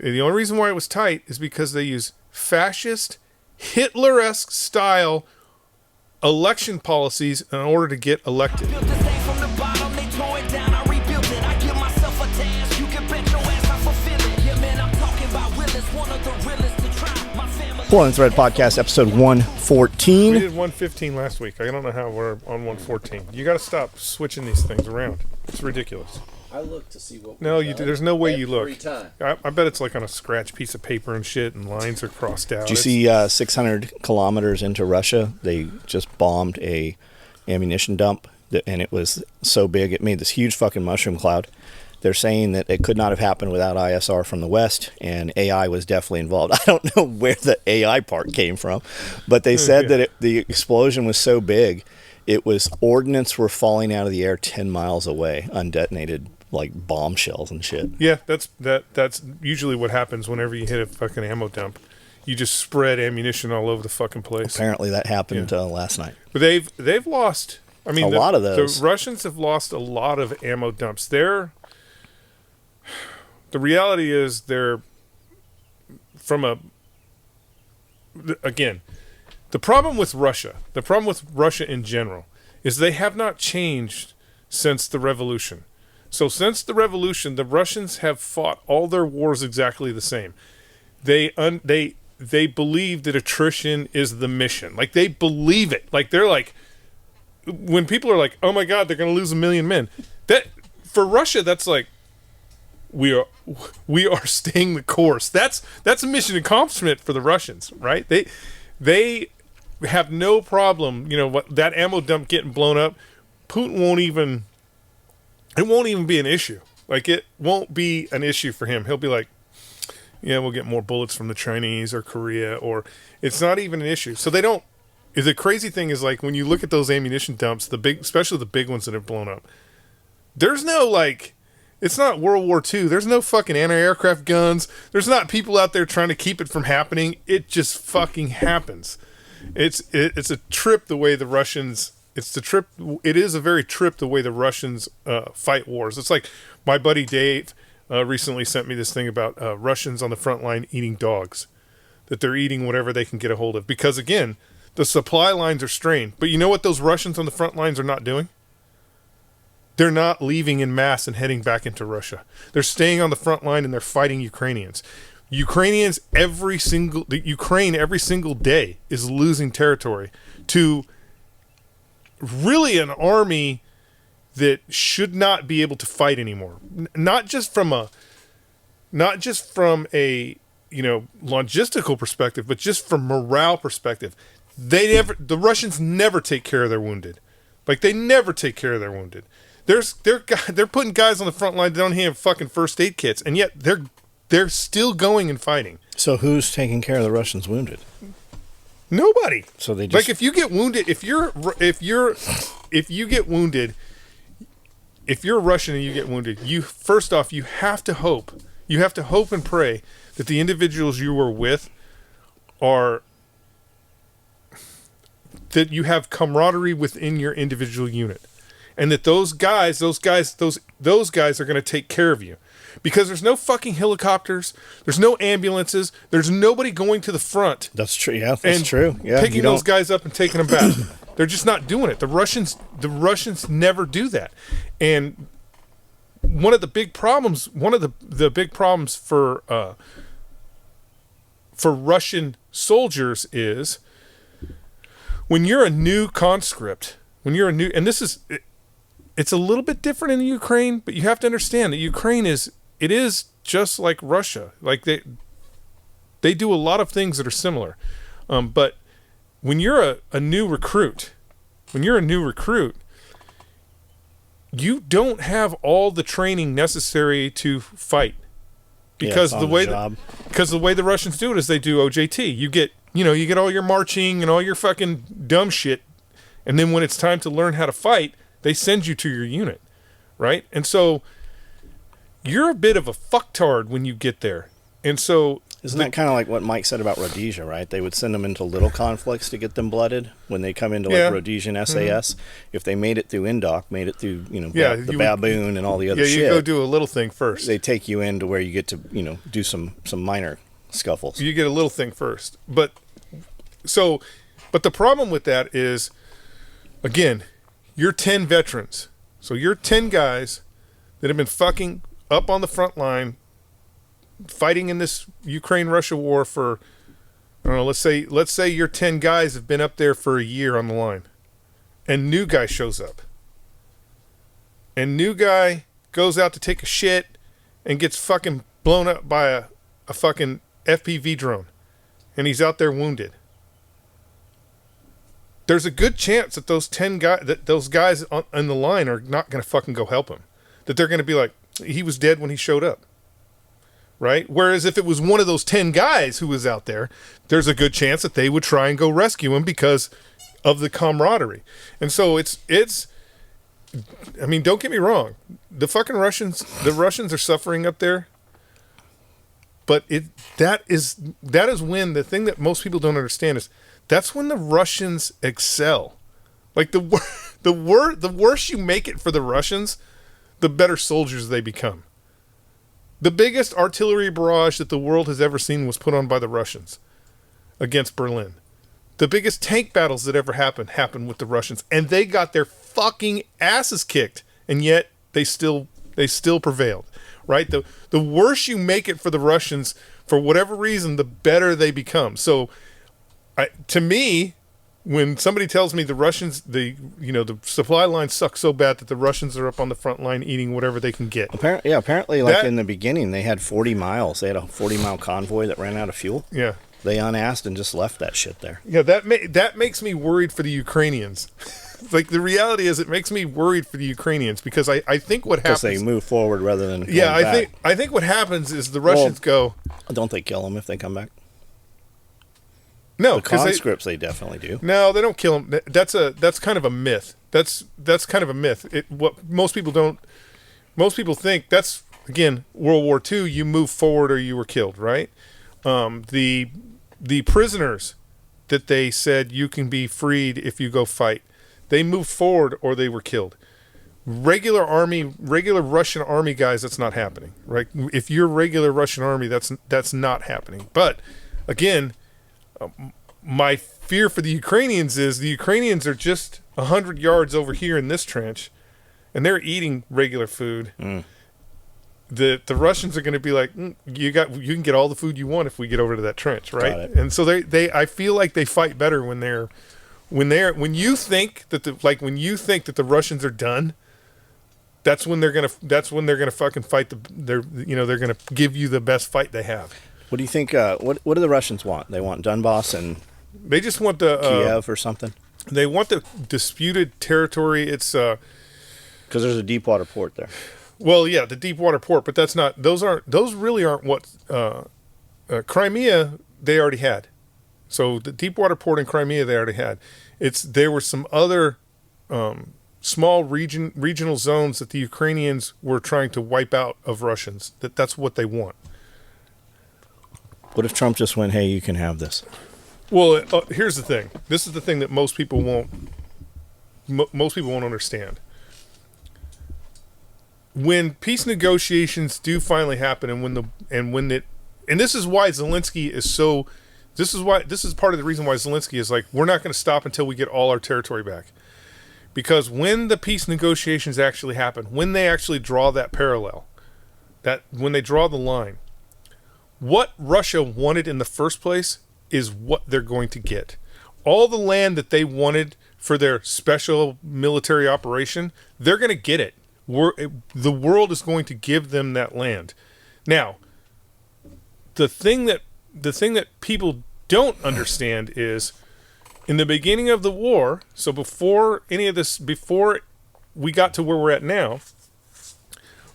The only reason why it was tight is because they use fascist, Hitler-esque style election policies in order to get elected. Pulling Thread Podcast, episode 114. We did 115 last week. I don't know how we're on 114. You got to stop switching these things around. It's ridiculous. I look to see what. No, you do. There's no way you look. Every time. I bet it's like on a scratch piece of paper and shit, and lines are crossed out. Did you see 600 kilometers into Russia, they just bombed a ammunition dump, and it was so big it made this huge fucking mushroom cloud. They're saying that it could not have happened without ISR from the West, and AI was definitely involved. I don't know where the AI part came from, but they said that the explosion was so big, it was ordnance were falling out of the air 10 miles away, undetonated like bombshells and shit. Yeah, that's usually what happens whenever you hit a fucking ammo dump. You just spread ammunition all over the fucking place. Apparently that happened last night. But they've lost. I mean, a lot of those. The Russians have lost a lot of ammo dumps. The reality is the problem with Russia in general is they have not changed since the revolution. So since the revolution, the Russians have fought all their wars exactly the same. They believe that attrition is the mission. Like, they believe it. Like, they're like, when people are like, oh my God, they're going to lose 1 million men. That, for Russia, that's like, we are staying the course. That's a mission accomplishment for the Russians, right? They have no problem, that ammo dump getting blown up. Putin won't even be an issue. Like, it won't be an issue for him. He'll be like, yeah, we'll get more bullets from the Chinese or Korea, or it's not even an issue. So they don't. The crazy thing is, like, when you look at those ammunition dumps, especially the big ones that have blown up, there's no, like, it's not World War II. There's no fucking anti-aircraft guns. There's not people out there trying to keep it from happening. It just fucking happens. It's a trip the way the Russians. It is a very trip the way the Russians fight wars. It's like my buddy Dave recently sent me this thing about Russians on the front line eating dogs, that they're eating whatever they can get a hold of. Because again, the supply lines are strained. But you know what those Russians on the front lines are not doing? They're not leaving en masse and heading back into Russia. They're staying on the front line and they're fighting Ukrainians. Ukraine every single day is losing territory to really an army that should not be able to fight anymore. Not just from a logistical perspective, but just from morale perspective. The Russians never take care of their wounded. Like, they never take care of their wounded. They're putting guys on the front line that don't have fucking first aid kits, and yet they're still going and fighting. So who's taking care of the Russians wounded? Nobody. So they just, like, if you get wounded, if you get wounded, if you're Russian and you get wounded, you have to hope and pray that the individuals you were with that you have camaraderie within your individual unit. And that those guys are going to take care of you. Because there's no fucking helicopters. There's no ambulances. There's nobody going to the front. That's true. Yeah, that's true. Yeah, picking those guys up and taking them back. They're just not doing it. The Russians never do that. And one of the big problems for Russian soldiers is when you're a new conscript, and this is. It's a little bit different in the Ukraine, but you have to understand that Ukraine is just like Russia. Like, they do a lot of things that are similar. But when you're a new recruit, you don't have all the training necessary to fight. Because the way the Russians do it is they do OJT. You get all your marching and all your fucking dumb shit, and then when it's time to learn how to fight, they send you to your unit, right? And so you're a bit of a fucktard when you get there. And so isn't that kind of like what Mike said about Rhodesia, right? They would send them into little conflicts to get them blooded when they come into like Rhodesian SAS. If they made it through Indoc, made it through, the baboon and all the other shit. Yeah, you go do a little thing first. They take you into where you get to, do some minor scuffles. You get a little thing first. But the problem with that is, again, you're 10 veterans. So you're 10 guys that have been fucking up on the front line fighting in this Ukraine-Russia war for, I don't know, let's say your 10 guys have been up there for a year on the line. And new guy shows up. And new guy goes out to take a shit and gets fucking blown up by a fucking FPV drone. And he's out there wounded. There's a good chance that those 10 guys, that those guys on the line are not going to fucking go help him. That they're going to be like, he was dead when he showed up. Right? Whereas if it was one of those 10 guys who was out there, there's a good chance that they would try and go rescue him because of the camaraderie. And so it's I mean, don't get me wrong. The Russians are suffering up there. But that is when the thing that most people don't understand is that's when the Russians excel. Like the worse you make it for the Russians, the better soldiers they become. The biggest artillery barrage that the world has ever seen was put on by the Russians against Berlin. The biggest tank battles that ever happened with the Russians, and they got their fucking asses kicked, and yet they still prevailed. Right? The worse you make it for the Russians, for whatever reason, the better they become. So, to me, when somebody tells me the Russians, the supply lines suck so bad that the Russians are up on the front line eating whatever they can get. Apparently, like in the beginning, they had 40 miles. They had a 40-mile convoy that ran out of fuel. Yeah. They unasked and just left that shit there. Yeah, that makes me worried for the Ukrainians. Like, the reality is, it makes me worried for the Ukrainians because I think what happens... Because they move forward rather than I think what happens is the Russians go... Don't they kill them if they come back? No, the conscripts they definitely do. No, they don't kill them. That's kind of a myth. That's kind of a myth. What most people think, that's, again, World War II, you move forward or you were killed, right? The prisoners that they said you can be freed if you go fight, they moved forward or they were killed. Regular Russian army guys, that's not happening, right? If you're regular Russian army, that's not happening. But again, my fear for the Ukrainians is the Ukrainians are just 100 yards over here in this trench, and they're eating regular food. The Russians are going to be like, you can get all the food you want if we get over to that trench, right? And so they I feel like they fight better when you think that the Russians are done. That's when they're gonna fucking fight they're gonna give you the best fight they have. What do you think? What do the Russians want? They want Donbass and they just want the Kiev or something. They want the disputed territory. It's because there's a deep water port there. Well, yeah, the deep water port, but that's not. Those really aren't what Crimea they already had. So the deep water port in Crimea they already had. There were some other small regional zones that the Ukrainians were trying to wipe out of Russians. That's what they want. What if Trump just went, "Hey, you can have this"? Well, here's the thing. This is the thing that most people won't understand. When peace negotiations do finally happen, and this is why Zelensky is so. This is part of the reason why Zelensky is like, we're not going to stop until we get all our territory back. Because when the peace negotiations actually happen, when they actually draw that parallel, when they draw the line, what Russia wanted in the first place is what they're going to get. All the land that they wanted for their special military operation, they're going to get it. The world is going to give them that land. Now, the thing that people don't understand is in the beginning of the war, so before we got to where we're at now,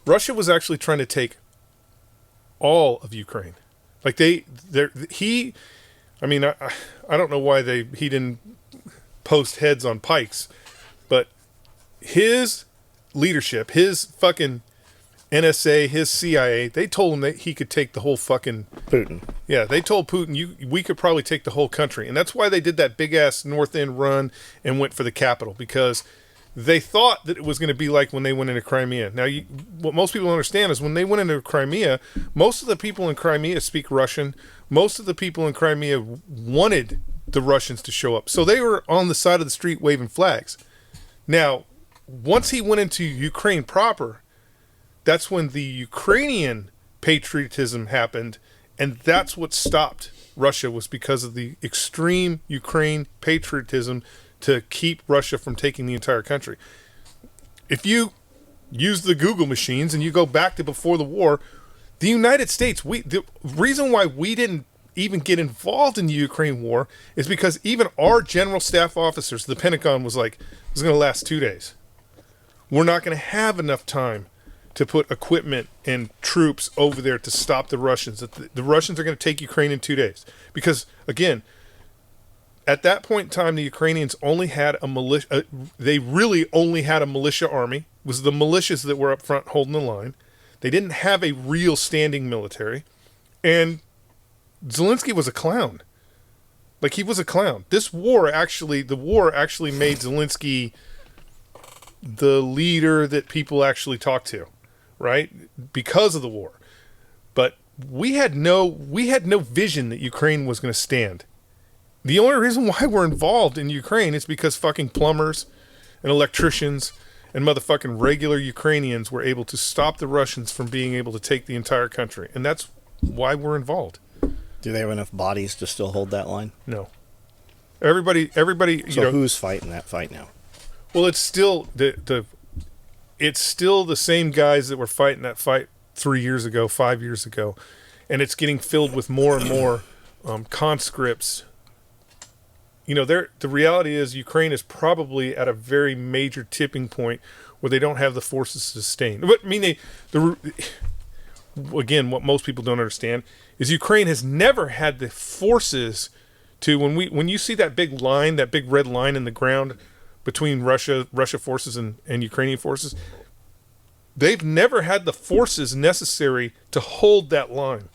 Russia was actually trying to take all of Ukraine. Like I don't know why he didn't post heads on pikes, but his leadership, his fucking NSA, his CIA, they told him that he could take the whole fucking Putin. Yeah, they told Putin we could probably take the whole country, and that's why they did that big ass North End run and went for the capital, because they thought that it was going to be like when they went into Crimea. Now, what most people don't understand is when they went into Crimea, most of the people in Crimea speak Russian. Most of the people in Crimea wanted the Russians to show up, so they were on the side of the street waving flags. Now, once he went into Ukraine proper, that's when the Ukrainian patriotism happened, and that's what stopped Russia, was because of the extreme Ukraine patriotism to keep Russia from taking the entire country. If you use the Google machines and you go back to before the war, the United States, the reason why we didn't even get involved in the Ukraine war is because even our general staff officers, the Pentagon was like, it's going to last 2 days. We're not going to have enough time to put equipment and troops over there to stop the Russians. The Russians are going to take Ukraine in 2 days. Because, again, at that point in time, the Ukrainians only had a militia. They really only had a militia army. It was the militias that were up front holding the line. They didn't have a real standing military. And Zelensky was a clown. Like, he was a clown. The war actually made Zelensky the leader that people actually talk to, right? Because of the war. But we had no vision that Ukraine was going to stand. The only reason why we're involved in Ukraine is because fucking plumbers and electricians and motherfucking regular Ukrainians were able to stop the Russians from being able to take the entire country. And that's why we're involved. Do they have enough bodies to still hold that line? No. Everybody. So who's fighting that fight now? Well, it's still it's still the same guys that were fighting that fight 3 years ago, 5 years ago, and it's getting filled with more and more conscripts. The reality is Ukraine is probably at a very major tipping point where they don't have the forces to sustain. But I mean, again, what most people don't understand is Ukraine has never had the forces to, when you see that big line, that big red line in the ground between Russia forces and Ukrainian forces, they've never had the forces necessary to hold that line.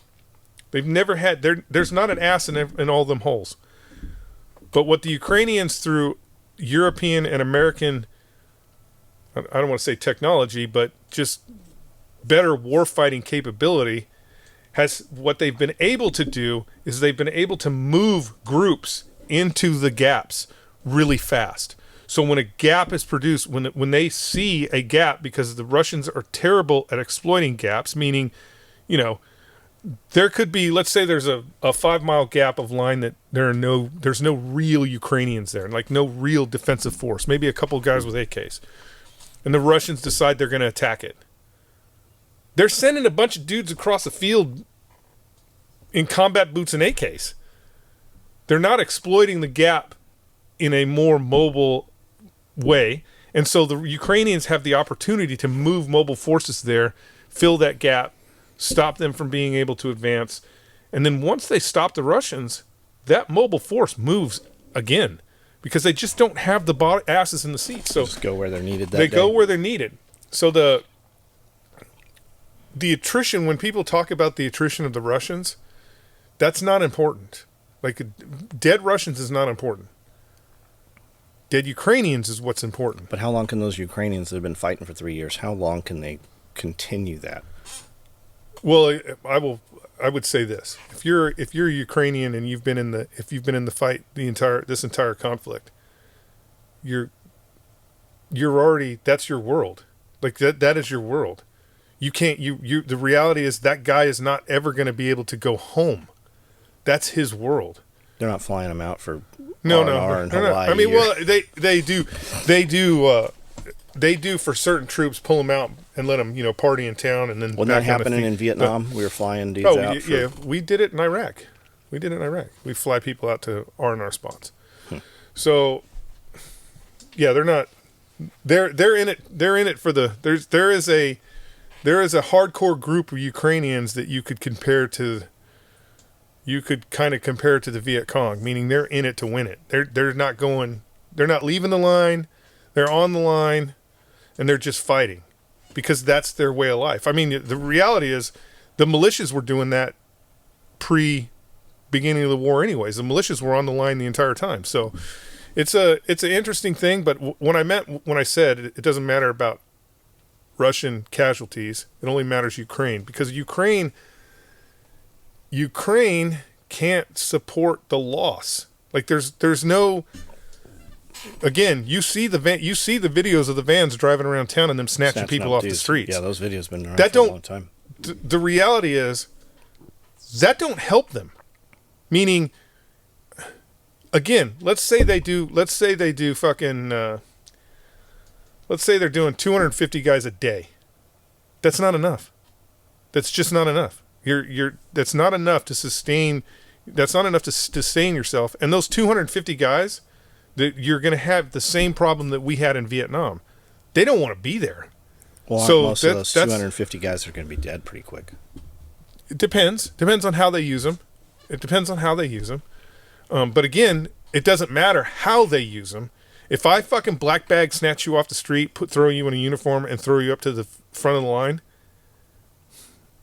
They've never had, there's not an ass in all them holes. But what the Ukrainians, through European and American, I don't want to say technology, but just better warfighting capability, what they've been able to do is they've been able to move groups into the gaps really fast. So when a gap is produced, when they see a gap, because the Russians are terrible at exploiting gaps, meaning, there could be, let's say there's a 5 mile gap of line that there's no real Ukrainians there, like no real defensive force, maybe a couple guys with AKs. And the Russians decide they're going to attack it. They're sending a bunch of dudes across the field in combat boots and AKs. They're not exploiting the gap in a more mobile way. And so the Ukrainians have the opportunity to move mobile forces there, fill that gap, stop them from being able to advance. And then once they stop the Russians, that mobile force moves again, because they just don't have the asses in the seats. So just go where they're needed. They go where they're needed. So the attrition, when people talk about the attrition of the Russians, that's not important. Like, dead Russians is not important. Dead Ukrainians is what's important. But how long can those Ukrainians that have been fighting for 3 years, how long can they continue that? Well, I would say this: if you're Ukrainian and you've been in the fight this entire conflict, you're already, that's your world. Like, that is your world. You can't, the reality is that guy is not ever going to be able to go home. That's his world. They're not flying them out for no, R&R in Hawaii. I mean, well, they do for certain troops, pull them out and let them, party in town, and then wasn't that happening in Vietnam? We were flying dudes out. Yeah, we did it in Iraq. We fly people out to R&R spots. So, yeah, they're not. They're in it. They're in it for the. There is a hardcore group of Ukrainians that you could compare to. You could kind of compare it to the Viet Cong, meaning they're in it to win it. They're not going. They're not leaving the line. They're on the line, and they're just fighting. because that's their way of life. I mean, the reality is the militias were doing that pre-beginning of the war anyways. The militias were on the line the entire time. So it's an interesting thing, but when I said it doesn't matter about Russian casualties, it only matters Ukraine, because Ukraine can't support the loss. Like there's no, again, you see the videos of the vans driving around town and them snatching people off the streets. Yeah, those videos have been around for a long time. The reality is that don't help them. Meaning, again, let's say they're doing 250 guys a day. That's not enough. That's just not enough. That's not enough to sustain. That's not enough to sustain yourself. And those 250 guys, you're going to have the same problem that we had in Vietnam. They don't want to be there. Well, so most of those 250 guys are going to be dead pretty quick. It depends on how they use them. But again, it doesn't matter how they use them. If I fucking black bag snatch you off the street, throw you in a uniform, and throw you up to the front of the line,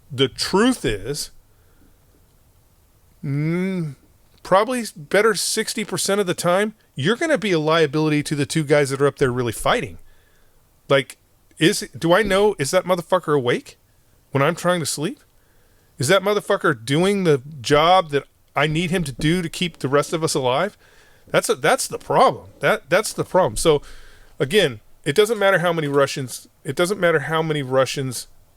the truth is, probably better 60% of the time, you're going to be a liability to the two guys that are up there really fighting. Like, do I know, is that motherfucker awake when I'm trying to sleep? Is that motherfucker doing the job that I need him to do to keep the rest of us alive? That's the problem. That's the problem. So, again, it doesn't matter how many Russians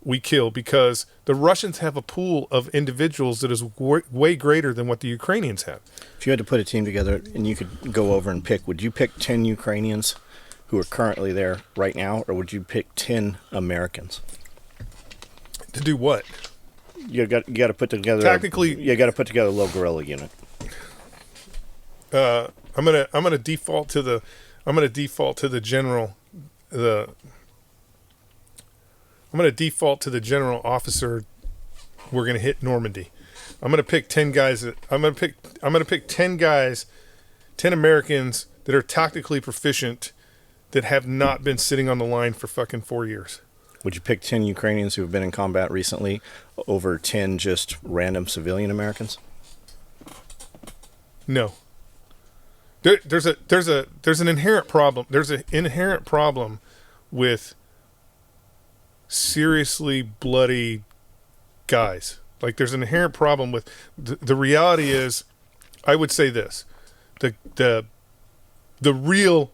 we kill, because the Russians have a pool of individuals that is way greater than what the Ukrainians have. If you had to put a team together and you could go over and pick, would you pick 10 Ukrainians who are currently there right now, or would you pick 10 Americans? To do what? You got to put together. Tactically, you got to put together a low guerrilla unit. I'm gonna default to the general. I'm gonna default to the general officer. We're gonna hit Normandy. I'm gonna pick 10 guys. I'm gonna pick 10 guys, 10 Americans that are tactically proficient, that have not been sitting on the line for fucking 4 years. Would you pick 10 Ukrainians who have been in combat recently over 10 just random civilian Americans? No. There's an inherent problem. There's an inherent problem with seriously bloody guys. Like, there's an inherent problem with the reality is, I would say this, the real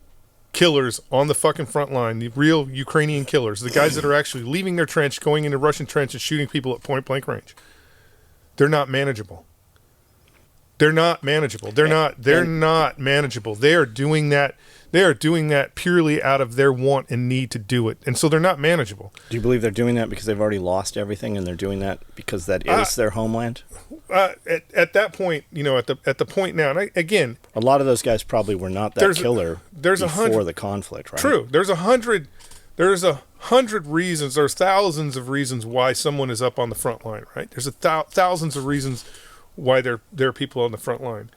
killers on the fucking front line, the real Ukrainian killers, the guys that are actually leaving their trench, going into Russian trench and shooting people at point blank range, they're not manageable. They're not manageable. They're not manageable. They are doing that purely out of their want and need to do it. And so they're not manageable. Do you believe they're doing that because they've already lost everything and they're doing that because that is their homeland? At that point, at the point now, and again, a lot of those guys probably were not that killer before the conflict, right? True. There's 100 reasons, there's thousands of reasons why someone is up on the front line, right? There's thousands of reasons why there are people on the front line.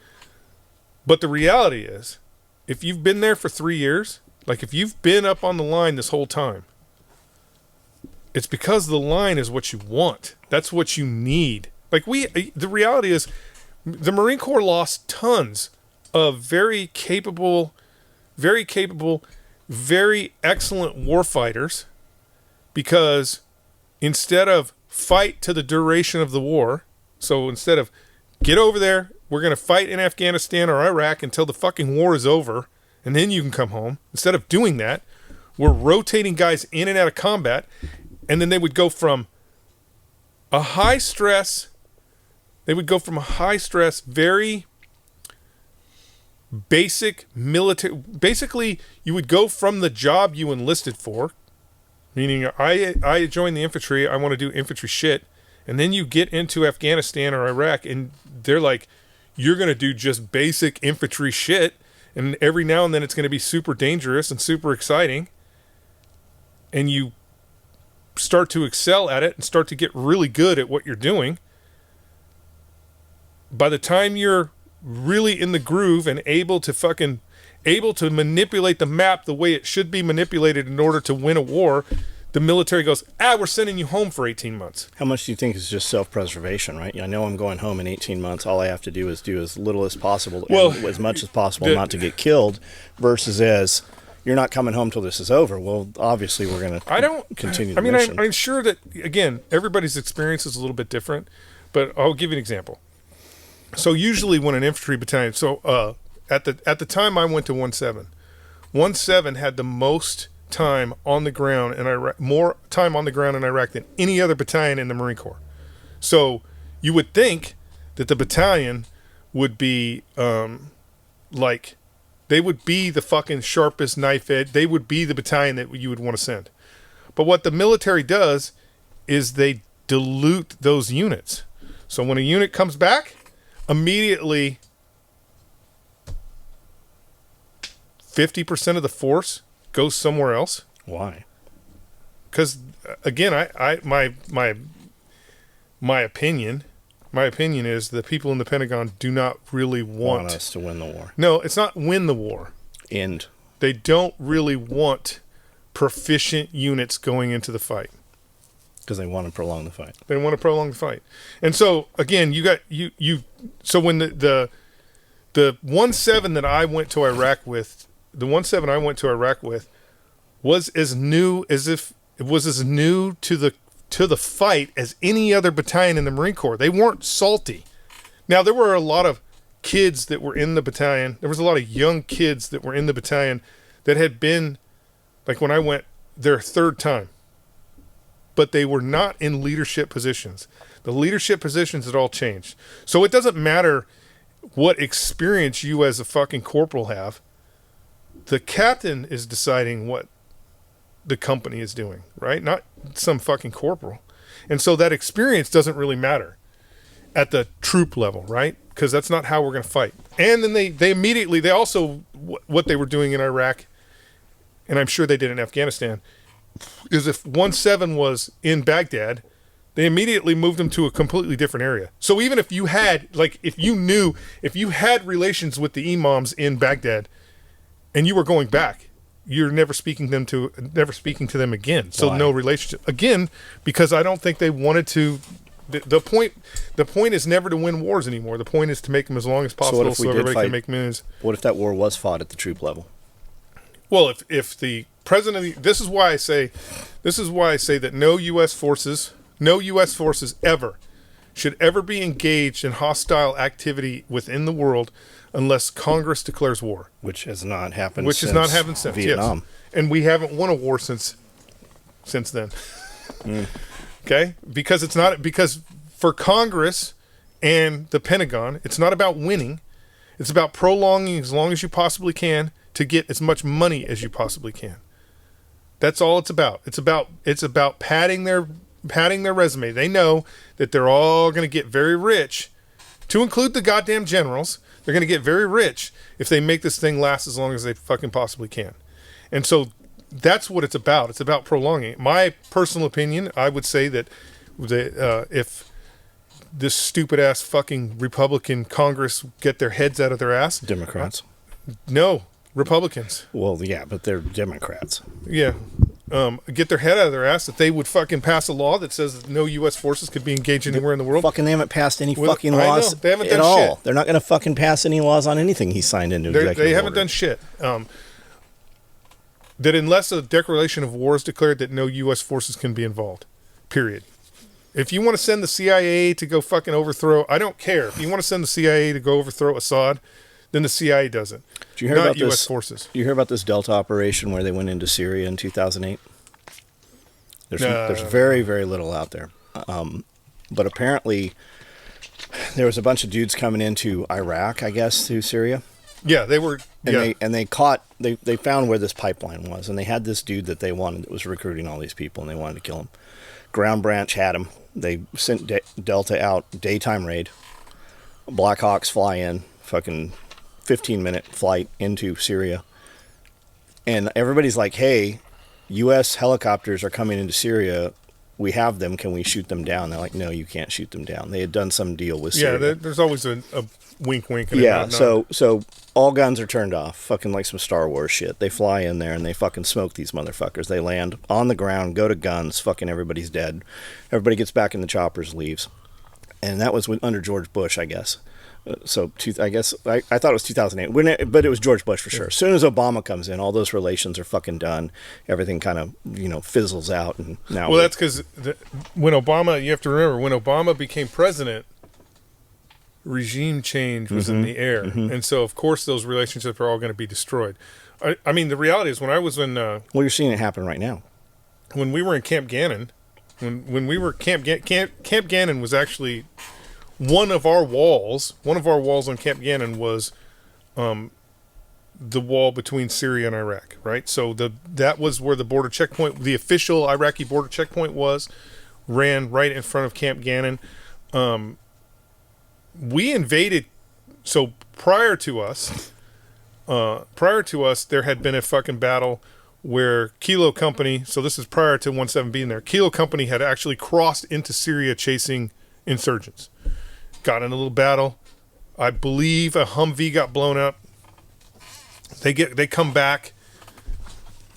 But the reality is, if you've been there for 3 years, like if you've been up on the line this whole time, it's because the line is what you want. That's what you need. Like the reality is, the Marine Corps lost tons of very capable, very excellent warfighters, because instead of fight to the duration of the war, so instead of get over there, we're going to fight in Afghanistan or Iraq until the fucking war is over, and then you can come home. Instead of doing that, we're rotating guys in and out of combat, and then they would go from a high stress, very basic military, basically you would go from the job you enlisted for, meaning I joined the infantry, I want to do infantry shit, and then you get into Afghanistan or Iraq, and they're like, you're going to do just basic infantry shit, and every now and then it's going to be super dangerous and super exciting, and you start to excel at it and start to get really good at what you're doing. By the time you're really in the groove and able to manipulate the map the way it should be manipulated in order to win a war, the military goes, we're sending you home for 18 months. How much do you think is just self-preservation, right? I know I'm going home in 18 months. All I have to do is do as little as possible, and as much as possible not to get killed, versus as you're not coming home till this is over. Well, obviously we're going to continue the mission. I'm sure that, again, everybody's experience is a little bit different, but I'll give you an example. So usually when an infantry battalion, at the time I went to 1-7 had the most time on the ground in Iraq, more time on the ground in Iraq than any other battalion in the Marine Corps. So you would think that the battalion would be like, they would be the fucking sharpest knife edge. They would be the battalion that you would want to send. But what the military does is they dilute those units. So when a unit comes back, immediately 50% of the force goes somewhere else. Why? Because again, my opinion is the people in the Pentagon do not really want us to win the war. No, it's not win the war. End. They don't really want proficient units going into the fight. Because they want to prolong the fight. They want to prolong the fight. And so again, so when the 1-7 that I went to Iraq with, the 1-7 I went to Iraq with was as new to the fight as any other battalion in the Marine Corps. They weren't salty. Now, there were a lot of kids that were in the battalion. There was a lot of young kids that were in the battalion that had been, like when I went, their third time. But they were not in leadership positions. The leadership positions had all changed. So it doesn't matter what experience you as a fucking corporal have. The captain is deciding what the company is doing, right? Not some fucking corporal. And so that experience doesn't really matter at the troop level, right? Because that's not how we're going to fight. And then they also, what they were doing in Iraq, and I'm sure they did in Afghanistan, is if 1-7 was in Baghdad, they immediately moved them to a completely different area. So even if you had, if you had relations with the imams in Baghdad and you were going back, you're never speaking to them again. So Why? No relationship. Again, because I don't think they wanted to. The point is never to win wars anymore. The point is to make them as long as possible so everybody can make moves. What if that war was fought at the troop level? Well, if the president, this is why I say that no U.S. forces ever should ever be engaged in hostile activity within the world unless Congress declares war. Which has not happened since Vietnam. Yes. And we haven't won a war since then. Okay? Because for Congress and the Pentagon, it's not about winning. It's about prolonging as long as you possibly can to get as much money as you possibly can. That's all it's about. It's about padding their resume. They know that they're all going to get very rich, to include the goddamn generals. They're going to get very rich if they make this thing last as long as they fucking possibly can. And so that's what it's about. It's about prolonging. My personal opinion, I would say that if this stupid ass fucking Republican Congress get their heads out of their ass. Democrats. No, Republicans. Well, yeah, but they're Democrats. Yeah. Get their head out of their ass, that they would fucking pass a law that says that no U.S. forces could be engaged anywhere in the world. They haven't passed any fucking laws they haven't at done all. shit. They're not going to fucking pass any laws on anything he signed into executive They haven't order. done shit. That unless a declaration of war is declared, that no U.S. forces can be involved. Period. If you want to send the CIA to go fucking overthrow, I don't care. If you want to send the CIA to go overthrow Assad, then the CIA does it. Did you hear not about U.S. this, forces. You hear about this Delta operation where they went into Syria in 2008? There's very, very little out there. But apparently there was a bunch of dudes coming into Iraq, I guess, through Syria. Yeah, they were. And they found where this pipeline was, and they had this dude that they wanted that was recruiting all these people, and they wanted to kill him. Ground Branch had him. They sent Delta out, daytime raid. Black Hawks fly in, fucking 15-minute flight into Syria. And everybody's like, hey, U.S. helicopters are coming into Syria. we have them. Can we shoot them down? They're like, no, you can't shoot them down. They had done some deal with Yeah, Syria. there's always a wink, wink. And Yeah, a nod. so all guns are turned off. Fucking like some Star Wars shit. They fly in there and they fucking smoke these motherfuckers. They land on the ground, go to guns, fucking everybody's dead. Everybody gets back in the choppers, leaves. And that was under George Bush, I guess. I guess I thought it was 2008, but it was George Bush for sure. As soon as Obama comes in, all those relations are fucking done. Everything kind of fizzles out, and now. Well, that's because when Obama, you have to remember, when Obama became president, regime change was in the air, and so of course those relationships are all going to be destroyed. I mean, the reality is when I was in well, you're seeing it happen right now. When we were in Camp Gannon, when we were Camp Gannon was actually. One of our walls on Camp Gannon was the wall between Syria and Iraq, right? So that was where the border checkpoint, the official Iraqi border checkpoint ran right in front of Camp Gannon. We invaded, so prior to us, there had been a fucking battle where Kilo Company, so this is prior to 17 being there, Kilo Company had actually crossed into Syria chasing insurgents. Got in a little battle. I believe a Humvee got blown up. They come back.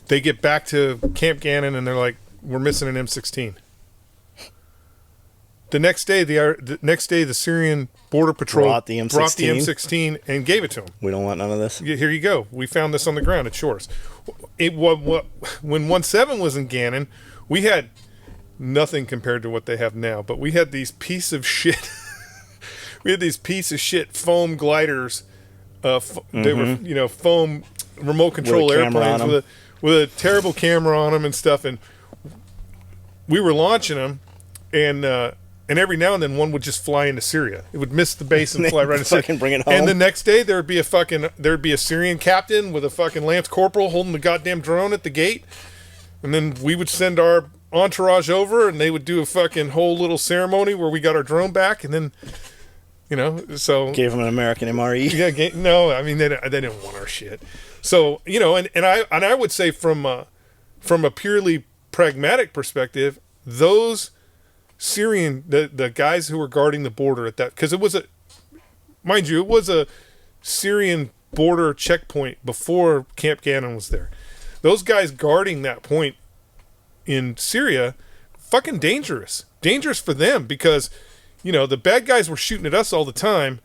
They get back to Camp Gannon and they're like, we're missing an M16. The next day, the Syrian Border Patrol brought the M16 and gave it to them. We don't want none of this. Here you go. We found this on the ground at Shores. When 17 was in Gannon, we had nothing compared to what they have now, but we had these piece of shit. We had these piece of shit foam gliders. They were, foam remote control airplanes with a terrible camera on them and stuff. And we were launching them, and every now and then one would just fly into Syria. It would miss the base and fly right into Syria. Bring it home. And the next day there'd be a Syrian captain with a fucking lance corporal holding the goddamn drone at the gate. And then we would send our entourage over, and they would do a fucking whole little ceremony where we got our drone back, and then. So gave them an American MRE. Yeah, no, I mean they didn't want our shit. So and I would say from a purely pragmatic perspective, those Syrian the guys who were guarding the border at that, because it was a Syrian border checkpoint before Camp Gannon was there. Those guys guarding that point in Syria, fucking dangerous for them because. The bad guys were shooting at us all the time,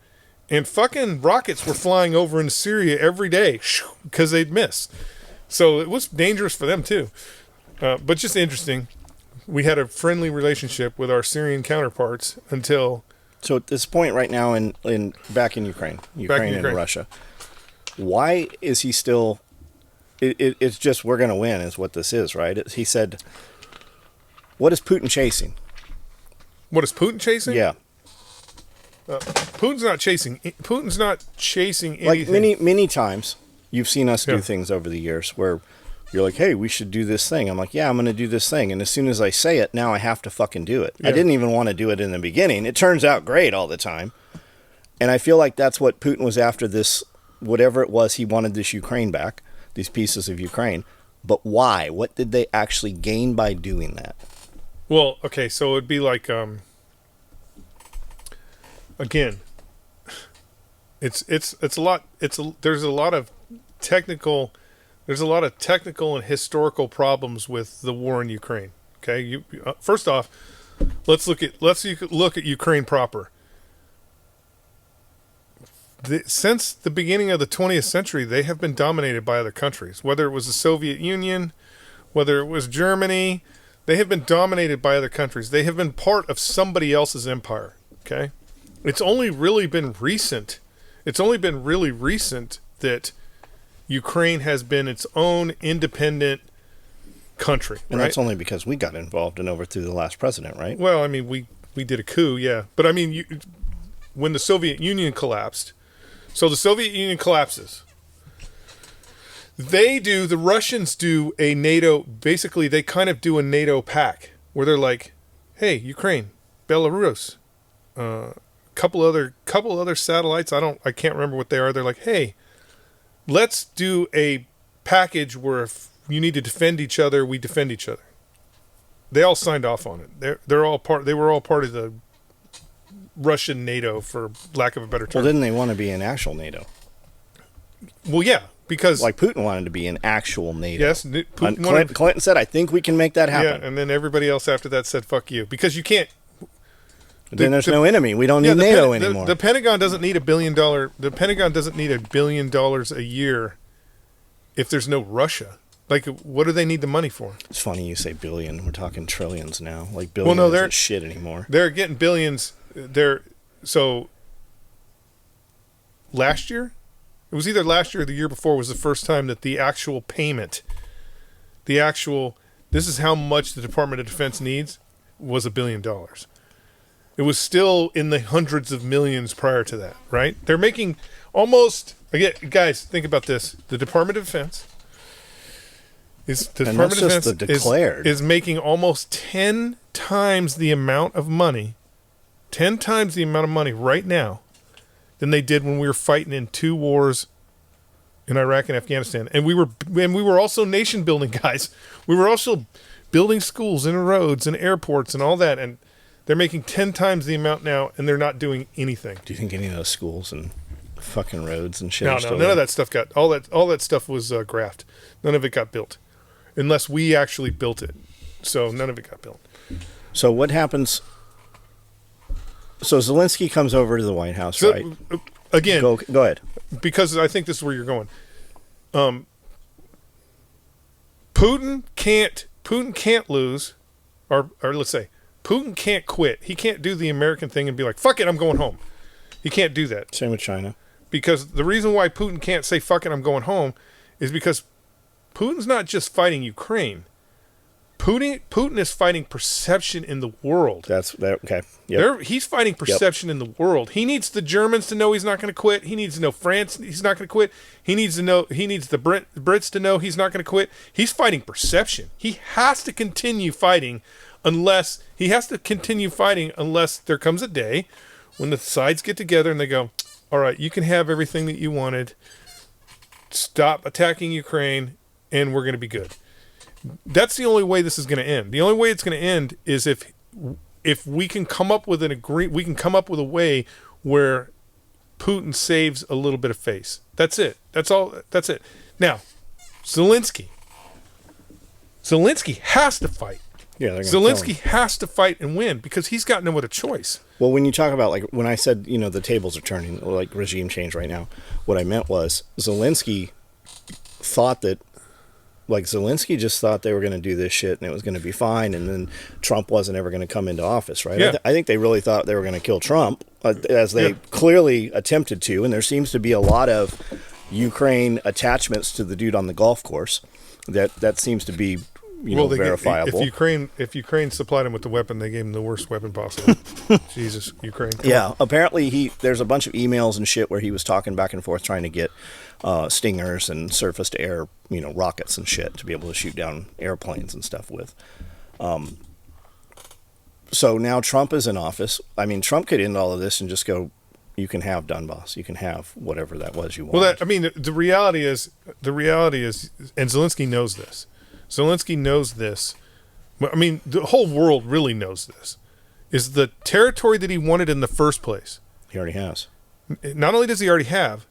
and fucking rockets were flying over into Syria every day because they'd miss. So it was dangerous for them too. But just interesting. We had a friendly relationship with our Syrian counterparts until. So at this point right now back in Ukraine and Russia, why is he still? It's just we're going to win is what this is, right? He said, "What is Putin chasing?" What is Putin chasing? Yeah. Putin's not chasing anything. Like many times, you've seen us do things over the years where you're like, hey, we should do this thing. I'm like, yeah, I'm going to do this thing. And as soon as I say it, now I have to fucking do it. Yeah. I didn't even want to do it in the beginning. It turns out great all the time. And I feel like that's what Putin was after this, whatever it was, he wanted this Ukraine back, these pieces of Ukraine. But why? What did they actually gain by doing that? Well, okay, so it'd be like, again, there's a lot of technical and historical problems with the war in Ukraine. Okay, first off, let's look at Ukraine proper. Since the beginning of the 20th century, they have been dominated by other countries, whether it was the Soviet Union, whether it was Germany. They have been dominated by other countries. They have been part of somebody else's empire, okay? It's only really been recent. It's only been really recent that Ukraine has been its own independent country, and right? That's only because we got involved and overthrew the last president, right? Well, I mean, we did a coup, yeah. But I mean, when the Soviet Union collapsed, so the Soviet Union collapses. The Russians do a NATO, basically they kind of do a NATO pact where they're like, hey, Ukraine, Belarus, couple other satellites, I can't remember what they are. They're like, hey, let's do a package where if you need to defend each other, we defend each other. they all signed off on it. They were all part of the Russian NATO, for lack of a better term. Well, didn't they want to be in actual NATO? Well, yeah, because like Putin wanted to be in actual NATO. Yes, Clinton said, "I think we can make that happen." Yeah, and then everybody else after that said, "Fuck you," because you can't. Then there's no enemy. We don't need NATO anymore. The Pentagon doesn't need $1 billion. The Pentagon doesn't need $1 billion a year if there's no Russia. Like, what do they need the money for? It's funny you say billion. We're talking trillions now. Like, billion isn't shit anymore. They're getting billions. So last year, it was either last year or the year before, was the first time that the actual payment, this is how much the Department of Defense needs, was $1 billion. It was still in the hundreds of millions prior to that, right? They're making almost, again, guys, think about this. The Department of Defense is making almost 10 times the amount of money, 10 times the amount of money right now than they did when we were fighting in 2 wars in Iraq and Afghanistan. And we were also nation building, guys. We were also building schools and roads and airports and all that. And they're making 10 times the amount now, and they're not doing anything. Do you think any of those schools and fucking roads and shit? No, none of that stuff got all that stuff was graft. None of it got built, unless we actually built it. So none of it got built. So what happens? So Zelensky comes over to the White House, right? Again, go ahead. Because I think this is where you're going. Putin can't lose, or let's say Putin can't quit. He can't do the American thing and be like, "Fuck it, I'm going home." He can't do that. Same with China. Because the reason why Putin can't say "fuck it, I'm going home" is because Putin's not just fighting Ukraine. Putin is fighting perception in the world. Okay. Yep. He's fighting perception in the world. He needs the Germans to know he's not going to quit. He needs to know France he's not going to quit. He needs the Brits to know he's not going to quit. He's fighting perception. He has to continue fighting unless there comes a day when the sides get together and they go, "All right, you can have everything that you wanted. Stop attacking Ukraine and we're going to be good." That's the only way this is going to end. The only way it's going to end is if we can come up with we can come up with a way where Putin saves a little bit of face. That's it. That's all. That's it. Now, Zelensky has to fight. Yeah, Zelensky has to fight and win because he's got no other choice. Well, when you talk about, like, when I said, the tables are turning, like regime change right now, what I meant was Zelensky thought that, like, Zelensky just thought they were going to do this shit and it was going to be fine, and then Trump wasn't ever going to come into office, right? Yeah. I think they really thought they were going to kill Trump, as they clearly attempted to, and there seems to be a lot of Ukraine attachments to the dude on the golf course. That seems to be, verifiable. If Ukraine supplied him with the weapon, they gave him the worst weapon possible. Jesus, Ukraine. Yeah, apparently there's a bunch of emails and shit where he was talking back and forth trying to get stingers and surface-to-air, rockets and shit to be able to shoot down airplanes and stuff with. So now Trump is in office. I mean, Trump could end all of this and just go, "You can have Donbass. You can have whatever that was you want." Well, the reality is, and Zelensky knows this. Zelensky knows this. I mean, the whole world really knows this. Is the territory that he wanted in the first place. He already has. Not only does he already have,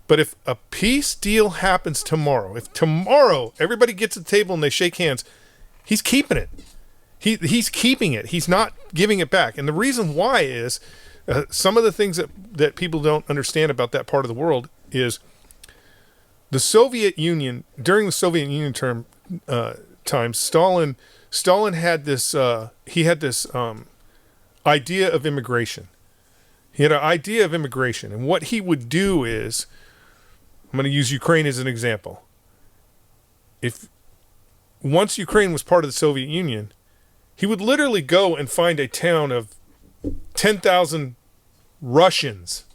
but if a peace deal happens tomorrow, if tomorrow everybody gets at the table and they shake hands, he's keeping it. He's keeping it. He's not giving it back. And the reason why is some of the things that people don't understand about that part of the world is the Soviet Union, during the Soviet Union time, Stalin had this idea of immigration. He had an idea of immigration, and what he would do is, I'm going to use Ukraine as an example. Once Ukraine was part of the Soviet Union, he would literally go and find a town of 10,000 Russians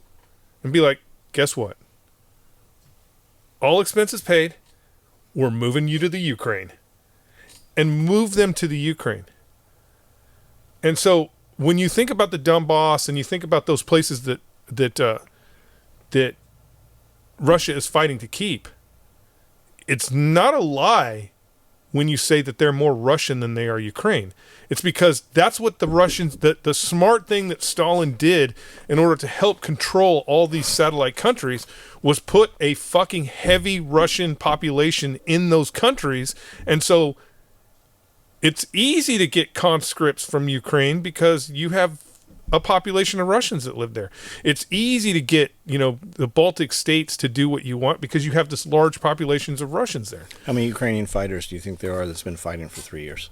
and be like, "Guess what? All expenses paid. We're moving you to the Ukraine," and move them to the Ukraine. And so when you think about the Donbass and you think about those places that Russia is fighting to keep, it's not a lie when you say that they're more Russian than they are Ukraine. It's because that's what the Russians, the smart thing that Stalin did in order to help control all these satellite countries was put a fucking heavy Russian population in those countries. And so it's easy to get conscripts from Ukraine because you have a population of Russians that live there. It's easy to get, the Baltic states to do what you want because you have this large populations of Russians there. How many Ukrainian fighters do you think there are that's been fighting for 3 years?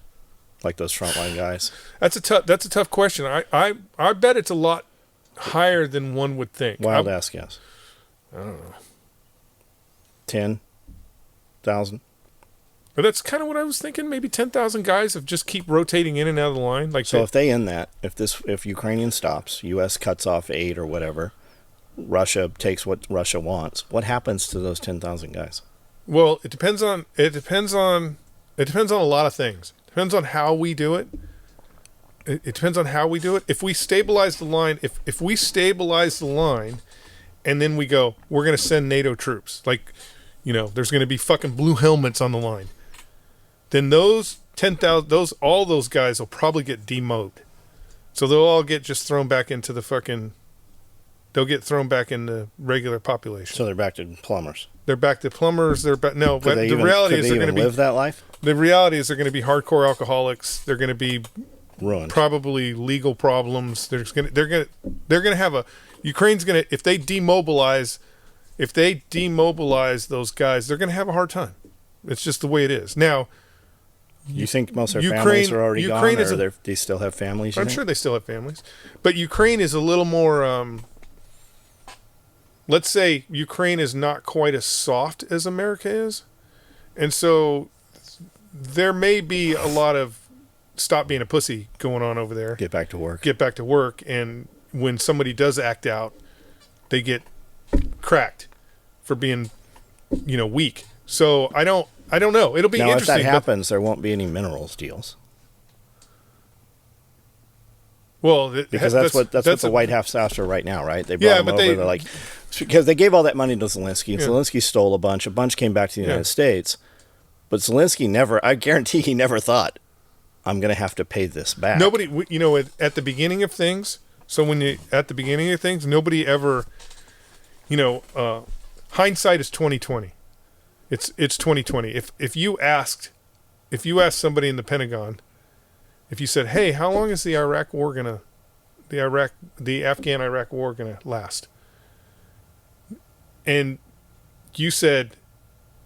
Like those frontline guys? That's a tough question. I bet it's a lot higher than one would think. Wild ass guess. I don't know. 10,000? But that's kind of what I was thinking. Maybe 10,000 guys have just keep rotating in and out of the line. So if they end that, if Ukrainian stops, U.S. cuts off aid or whatever, Russia takes what Russia wants, what happens to those 10,000 guys? Well, it depends on a lot of things. It depends on how we do it. It depends on how we do it. If we stabilize the line, if we stabilize the line, and then we go, we're going to send NATO troops. There's going to be fucking blue helmets on the line. Then those 10,000, all those guys will probably get demoted. So they'll all get just thrown back into they'll get thrown back into regular population. So they're back to plumbers. They're back to plumbers. The reality is they're going to live that life. The reality is they're going to be hardcore alcoholics. They're going to be ruined. Probably legal problems. They're going to have Ukraine's going to, if they demobilize those guys, they're going to have a hard time. It's just the way it is. Now, you think most of their families are already gone, or they still have families? I'm sure they still have families. But Ukraine is a little more, let's say Ukraine is not quite as soft as America is. And so there may be a lot of stop being a pussy going on over there. Get back to work. And when somebody does act out, they get cracked for being, weak. So I don't know. It'll be interesting. If that happens, there won't be any minerals deals. Well, because that's what the White House after right now, right? They brought him over. They're like, because they gave all that money to Zelensky. Yeah. Zelensky stole a bunch. A bunch came back to the United States. But Zelensky I guarantee he never thought, I'm going to have to pay this back. Nobody, at the beginning of things. So nobody ever, hindsight is 20/20. It's 20/20. If you asked somebody in the Pentagon, if you said, "Hey, how long is the Afghan-Iraq war gonna last?" And you said,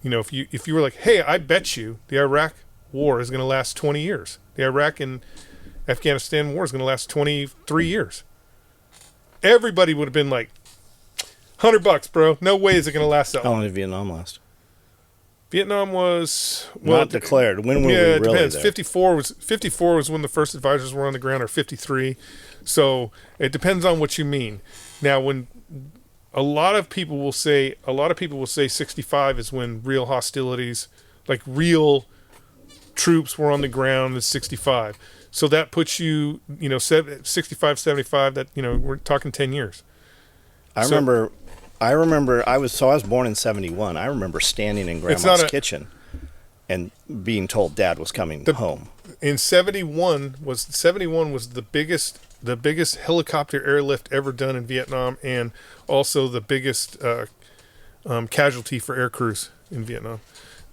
if you were like, "Hey, I bet you the Iraq war is gonna last 20 years. The Iraq and Afghanistan war is gonna last 23 years." Everybody would have been like, $100, bro. No way is it gonna last that long. How long did Vietnam last? Vietnam was not declared. When were we really it depends. there? 54 was when the first advisors were on the ground, or 53. So it depends on what you mean. Now, when a lot of people will say 65 is when real hostilities, like real troops were on the ground, is 65. So that puts you, 65, 75. That we're talking 10 years. I remember I was born in 71. I remember standing in Grandma's kitchen and being told Dad was coming home. In 71 was the biggest helicopter airlift ever done in Vietnam, and also the biggest casualty for air crews in Vietnam.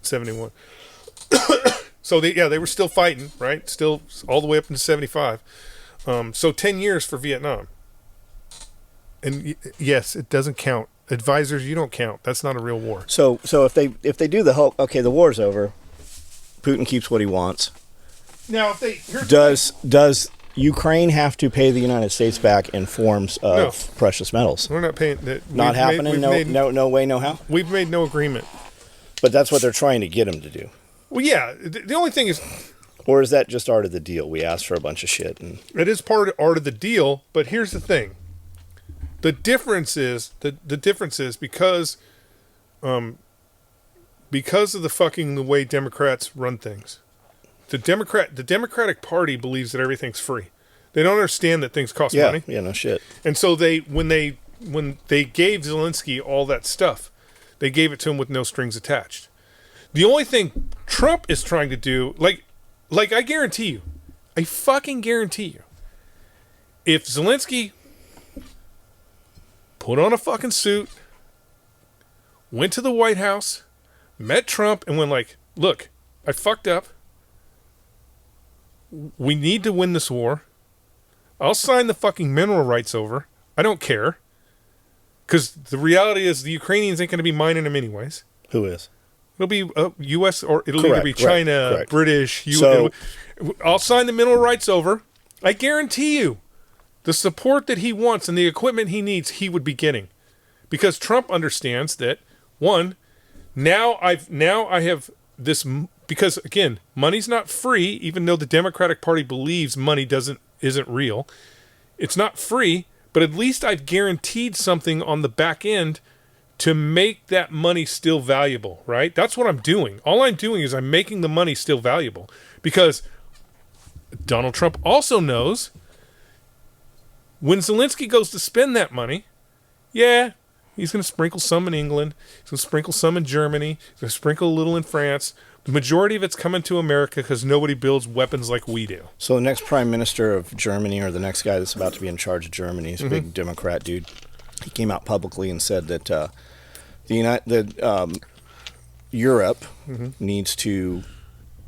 71. So they were still fighting, right? Still all the way up into 75. So 10 years for Vietnam. And yes, it doesn't count. Advisors, you don't count. That's not a real war. So if they do the whole, okay, the war's over. Putin keeps what he wants. Now, does Ukraine have to pay the United States back in forms of precious metals? We're not paying that. Not happening. No way, no how. We've made no agreement. But that's what they're trying to get him to do. Well, yeah. The only thing is, or is that just art of the deal? We asked for a bunch of shit, and it is part of the deal. But here's the thing. The difference is because of the way Democrats run things. The Democratic Party believes that everything's free. They don't understand that things cost money. Yeah, no shit. And so when they gave Zelensky all that stuff, they gave it to him with no strings attached. The only thing Trump is trying to do, like I guarantee you, I fucking guarantee you, if Zelensky put on a fucking suit, went to the White House, met Trump, and went like, look, I fucked up. We need to win this war. I'll sign the fucking mineral rights over. I don't care. Because the reality is the Ukrainians ain't going to be mining them anyways. Who is? It'll be U.S. or it'll Correct, either be China, correct. British. So- I'll sign the mineral rights over. I guarantee you the support that he wants and the equipment he needs, he would be getting. Because Trump understands that, one, now I have this, because again, money's not free, even though the Democratic Party believes money isn't real. It's not free, but at least I've guaranteed something on the back end to make that money still valuable, right? That's what I'm doing. All I'm doing is I'm making the money still valuable. Because Donald Trump also knows when Zelensky goes to spend that money, yeah, he's going to sprinkle some in England, he's going to sprinkle some in Germany, he's going to sprinkle a little in France. The majority of it's coming to America because nobody builds weapons like we do. So the next prime minister of Germany, or the next guy that's about to be in charge of Germany, is a big Democrat dude. He came out publicly and said that Europe needs to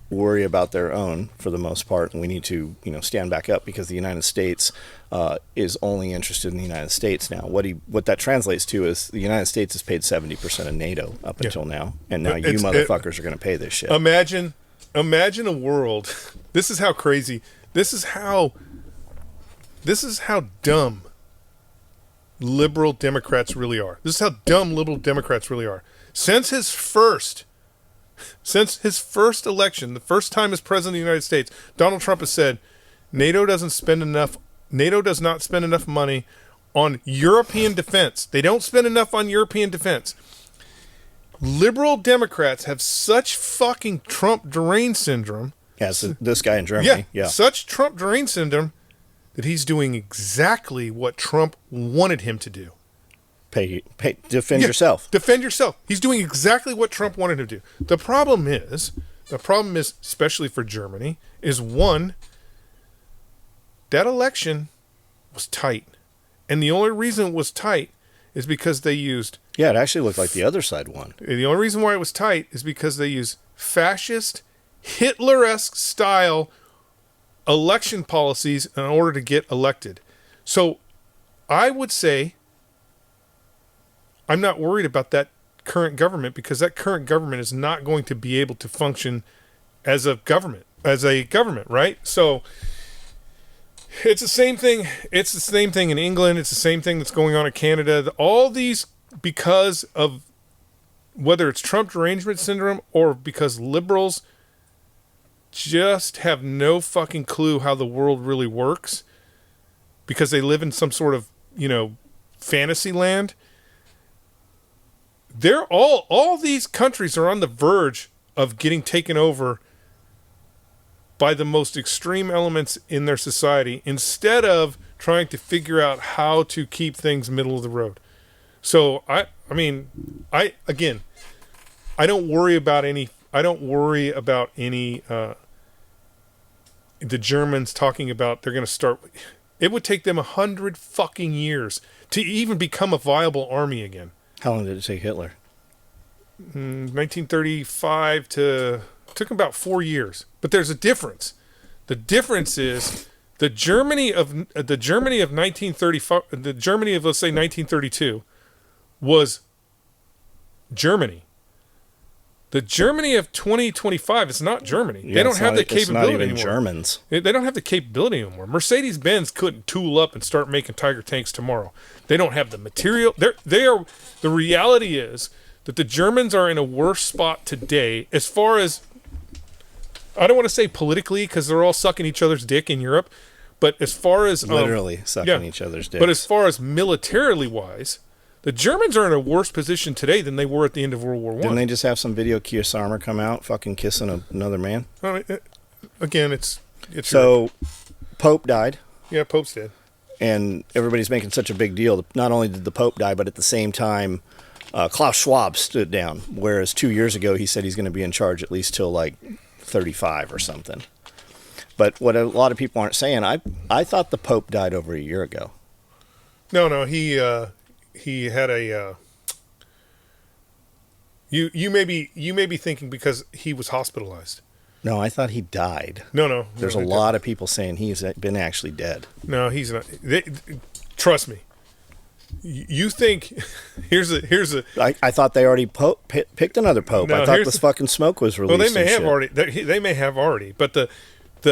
worry about their own for the most part, and we need to stand back up because the United States is only interested in the United States now. What that translates to is the United States has paid 70% of NATO up until now, and now you motherfuckers are going to pay this shit. Imagine a world. This is how crazy. This is how dumb liberal Democrats really are. This is how dumb liberal Democrats really are. Since his first election, the first time as president of the United States, Donald Trump has said NATO does not spend enough money on European defense. They don't spend enough on European defense. Liberal Democrats have such fucking Trump deranged syndrome. Yes, this guy in Germany. Yeah. Such Trump deranged syndrome that he's doing exactly what Trump wanted him to do. Defend yourself. Defend yourself. He's doing exactly what Trump wanted him to do. The problem is, especially for Germany, is one, that election was tight. And the only reason it was tight is because they used... Yeah, it actually looked like the other side won. The only reason why it was tight is because they used fascist, Hitler-esque style election policies in order to get elected. So I would say I'm not worried about that current government because that current government is not going to be able to function as a government, right? So it's the same thing. It's the same thing in England. It's the same thing that's going on in Canada. All these, because of whether it's Trump derangement syndrome or because liberals just have no fucking clue how the world really works because they live in some sort of, fantasy land. They're all these countries are on the verge of getting taken over by the most extreme elements in their society instead of trying to figure out how to keep things middle of the road. So I don't worry about any the Germans talking about they're going to start. It would take them 100 fucking years to even become a viable army again. How long did it take Hitler? 1935 took about 4 years. But there's a difference. The difference is the Germany of 1935, the Germany of, let's say, 1932 was Germany. The Germany of 2025 is not Germany. Yeah, they don't have the capability it's not even anymore. Germans. They don't have the capability anymore. Mercedes-Benz couldn't tool up and start making Tiger tanks tomorrow. They don't have the material. The reality is that the Germans are in a worse spot today as far as, I don't want to say politically because they're all sucking each other's dick in Europe, but as far as... Literally sucking each other's dicks. But as far as militarily wise... The Germans are in a worse position today than they were at the end of World War I. Didn't they just have some video Keir Starmer come out fucking kissing another man? Again, it's so Pope died. Yeah, Pope's dead. And everybody's making such a big deal. Not only did the Pope die, but at the same time, Klaus Schwab stood down, whereas 2 years ago he said he's going to be in charge at least till like 35 or something. But what a lot of people aren't saying, I thought the Pope died over a year ago. No, he had a. You may be thinking because he was hospitalized. No, I thought he died. No. There's a lot of people saying he's been actually dead. No, he's not. Trust me. You think here's a. I thought they already picked another pope. No, I thought this fucking smoke was released. Well, they may have already. They may have already, but the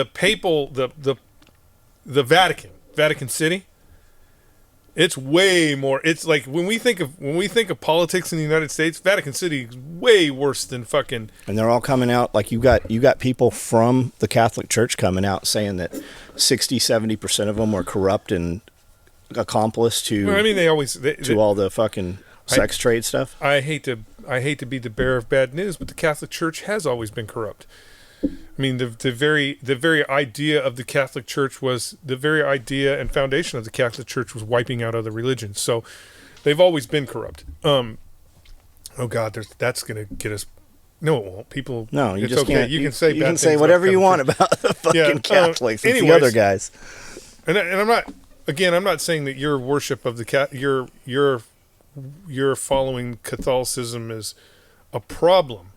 papal the Vatican City. It's way more. It's like when we think of politics in the United States, Vatican City is way worse than fucking. And they're all coming out like you got people from the Catholic Church coming out saying that 60-70% of them were corrupt and accomplice to. Well, I mean, they all the fucking sex trade stuff. I hate to be the bearer of bad news, but the Catholic Church has always been corrupt. I mean, the very idea of the Catholic Church was the very idea and foundation of the Catholic Church was wiping out other religions. So they've always been corrupt. Oh God, that's gonna get us. No, it won't. People. No, you it's just okay. can't. You can say you bad can things say about whatever you Catholic want about the fucking Catholics. It's the other guys. And I'm not. Again, I'm not saying that your worship of the your following Catholicism is a problem.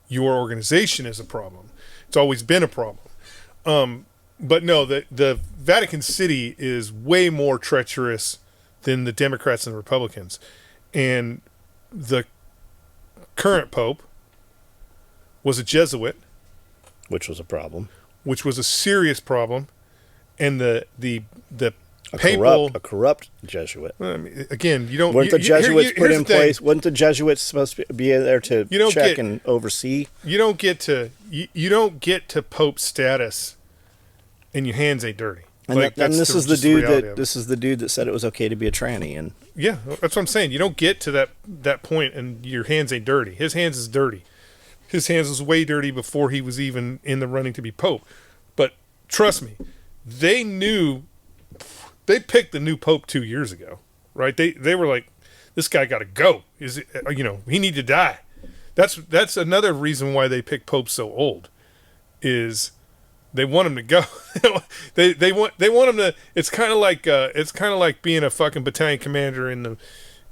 Your organization is a problem. It's always been a problem. But no, the Vatican City is way more treacherous than the Democrats and the Republicans. And the current Pope was a Jesuit. Which was a problem. Which was a serious problem. And the A papal... corrupt Jesuit. I mean, again, you don't... Weren't the Jesuits put in place? Wasn't the Jesuits supposed to be there to check and oversee? You don't get to Pope status, and your hands ain't dirty. And, this is the dude that said it was okay to be a tranny. And yeah, that's what I'm saying. You don't get to that point, and your hands ain't dirty. His hands is dirty. His hands was way dirty before he was even in the running to be Pope. But trust me, they knew. They picked the new Pope 2 years ago, right? They were like, this guy got to go. He need to die. That's another reason why they pick popes so old, is they want him to go. they want him to. It's kind of like being a fucking battalion commander in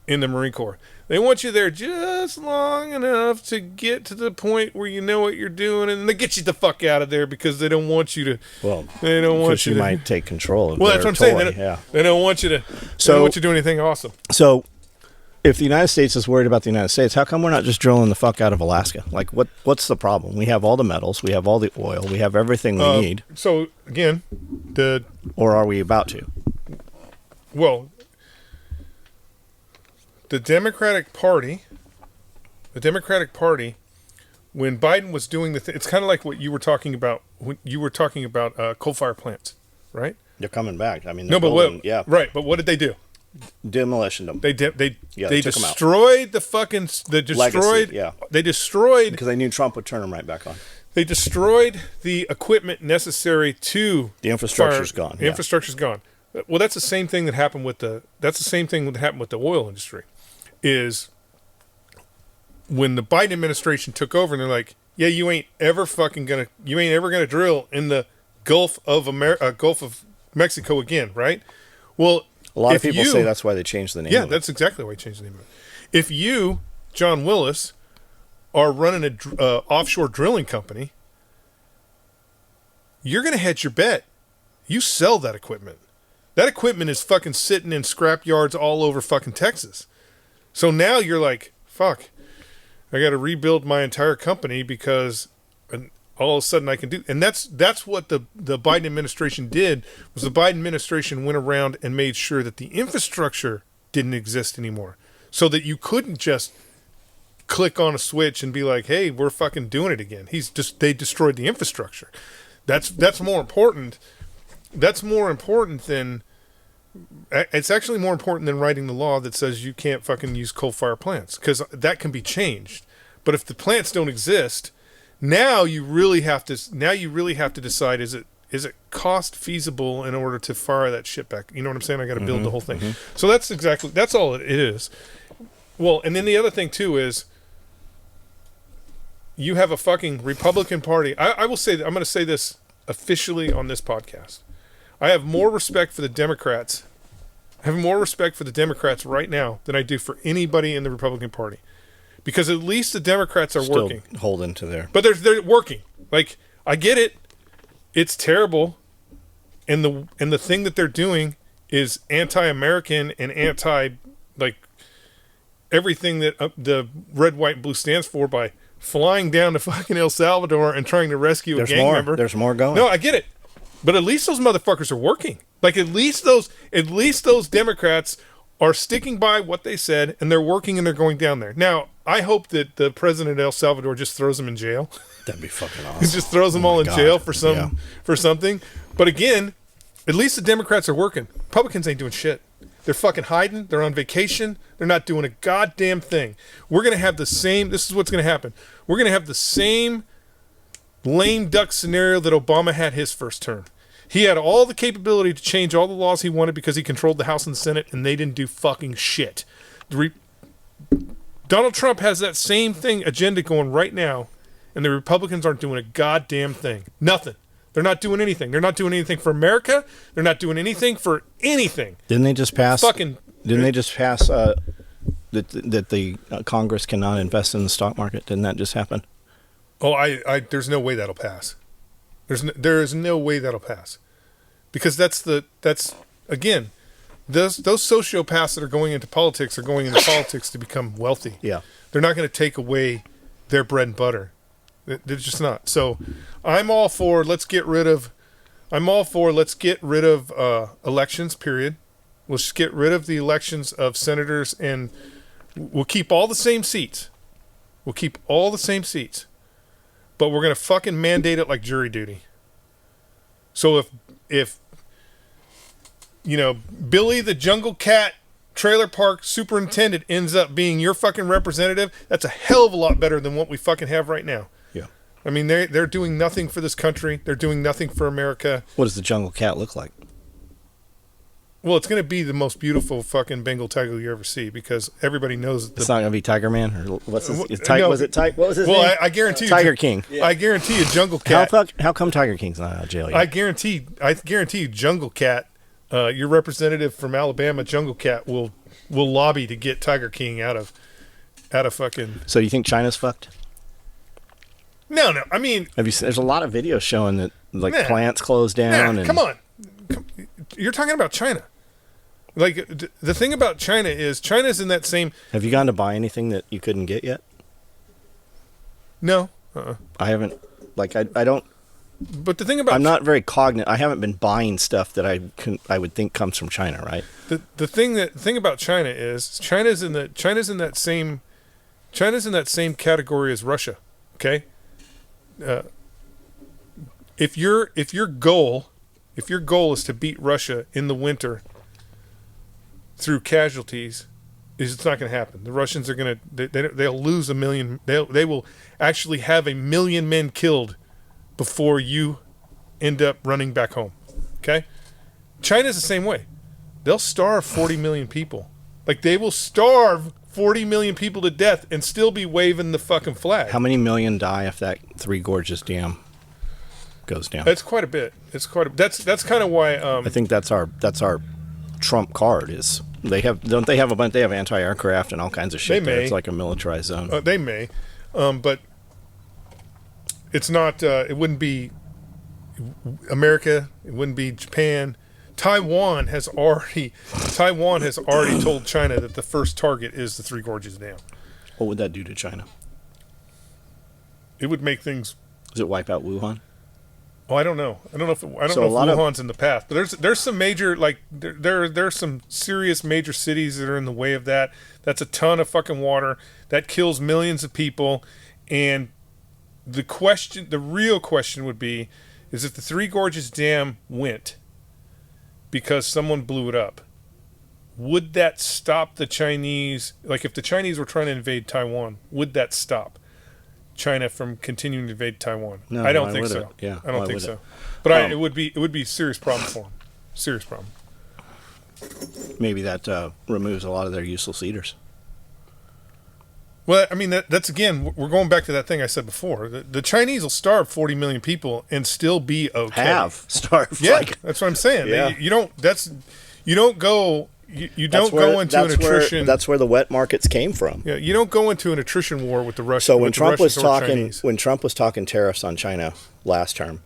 the Marine Corps. They want you there just long enough to get to the point where you know what you're doing, and they get you the fuck out of there because they don't want you to. Well, they don't want you. Might take control of. Well, that's what I'm saying. They don't want you to. They don't want you to do anything awesome. So, if the United States is worried about the United States, how come we're not just drilling the fuck out of Alaska? Like, what's the problem? We have all the metals, we have all the oil, we have everything we need. So again, or are we about to? Well. The Democratic Party, when Biden was doing it's kind of like what you were talking about when you were talking about coal-fired plants, right? They're coming back. I mean, yeah, right. But what did they do? Demolition them. They destroyed the fucking. They destroyed. Legacy, yeah. They destroyed because they knew Trump would turn them right back on. They destroyed the equipment necessary to. The infrastructure's gone. The infrastructure's gone. Well, that's the same thing that happened with the. That's the same thing that happened with the oil industry. Is when the Biden administration took over and they're like, yeah, you ain't ever gonna drill in the Gulf of Mexico again, right? Well, a lot of people say that's why they changed the name. Yeah, that's exactly why they changed the name of it. If you, John Willis, are running a offshore drilling company, you're gonna hedge your bet. You sell that equipment. That equipment is fucking sitting in scrap yards all over fucking Texas. So now you're like, fuck, I got to rebuild my entire company because all of a sudden I can do. And that's what the Biden administration did. Was the Biden administration went around and made sure that the infrastructure didn't exist anymore, so that you couldn't just click on a switch and be like, hey, we're fucking doing it again. They destroyed the infrastructure. That's more important. That's more important than. It's actually more important than writing the law that says you can't fucking use coal-fired plants, because that can be changed. But if the plants don't exist, now you really have to decide, is it cost feasible in order to fire that shit back? You know what I'm saying? I got to build the whole thing. Mm-hmm. So that's all it is. Well, and then the other thing too is you have a fucking Republican Party. I will say that I'm going to say this officially on this podcast. I have more respect for the Democrats. I have more respect for the Democrats right now than I do for anybody in the Republican Party, because at least the Democrats are Still working. holding to their. But they're working. Like, I get it. It's terrible. And the thing that they're doing is anti-American and anti, like, everything that the red, white, and blue stands for by flying down to fucking El Salvador and trying to rescue a gang member. There's more going. No, I get it. But at least those motherfuckers are working. Like, at least those Democrats are sticking by what they said, and they're working and they're going down there. Now, I hope that the president of El Salvador just throws them in jail. That'd be fucking awesome. He just throws them all in jail for Yeah. something. But again, at least the Democrats are working. Republicans ain't doing shit. They're fucking hiding. They're on vacation. They're not doing a goddamn thing. We're going to have the same... This is what's going to happen. We're going to have the same lame duck scenario that Obama had his first term. He had all the capability to change all the laws he wanted because he controlled the House and the Senate, and they didn't do fucking shit. Donald Trump has that same agenda going right now, and the Republicans aren't doing a goddamn thing. Nothing. They're not doing anything. They're not doing anything for America. They're not doing anything for anything. Didn't they just pass? Didn't they just pass that the Congress cannot invest in the stock market? Didn't that just happen? Oh, there's no way that'll pass. There is no way that'll pass, because that's again, those sociopaths that are going into politics are going into politics to become wealthy. Yeah, they're not going to take away their bread and butter. They're just not. So, I'm all for let's get rid of elections. Period. Let's just get rid of the elections of senators, and we'll keep all the same seats. But we're going to fucking mandate it like jury duty. So if Billy the Jungle Cat trailer park superintendent ends up being your fucking representative, that's a hell of a lot better than what we fucking have right now. Yeah. I mean, they're doing nothing for this country. They're doing nothing for America. What does the Jungle Cat look like? Well, it's going to be the most beautiful fucking Bengal tiger you ever see, because everybody knows it's not going to be Tiger Man, or what's his? No. Was it Tiger? What was his name? Well, I guarantee you, Tiger King. Yeah. I guarantee you, Jungle Cat. How come Tiger King's not out of jail yet? I guarantee you, Jungle Cat, your representative from Alabama, Jungle Cat, will lobby to get Tiger King out of fucking. So you think China's fucked? No. I mean, there's a lot of videos showing that plants closed down. Come on. You're talking about China. Like, the thing about China is China's in that same... Have you gone to buy anything that you couldn't get yet? No. I haven't. I don't... But the thing about... I'm not very cognizant. I haven't been buying stuff that I would think comes from China, right? The thing about China is China's in that same category as Russia. Okay? If your goal is to beat Russia in the winter through casualties, it's not going to happen. The Russians are going to they'll lose 1 million. They will actually have 1 million men killed before you end up running back home. Okay? China's the same way. They'll starve 40 million people. Like, they will starve 40 million people to death and still be waving the fucking flag. How many million die if that Three Gorges Dam goes down? That's quite a bit. That's kind of why I think that's our trump card is they have anti-aircraft and all kinds of shit there. It's like a militarized zone. They may, but it's not. It wouldn't be America. It wouldn't be Japan. Taiwan has already told China that the first target is the Three Gorges Dam. What would that do to China? It would make things. Does it wipe out Wuhan? Oh, I don't know. I don't know if Wuhan's in the path, but there's some major there's some serious major cities that are in the way of that. That's a ton of fucking water that kills millions of people, and the real question would be, is if the Three Gorges Dam went because someone blew it up, would that stop the Chinese? Like, if the Chinese were trying to invade Taiwan, would that stop China from continuing to invade Taiwan? No, I don't think so. Yeah, I don't think so. But it would be a serious problem for them. Serious problem. Maybe that removes a lot of their useless eaters. Well, I mean, that's again, we're going back to that thing I said before. The Chinese will starve 40 million people and still be okay. Have starved. Yeah, that's what I'm saying. Yeah. You don't go into an attrition. That's where the wet markets came from. Yeah, you don't go into an attrition war with the Russians. So when Trump was talking tariffs on China last term,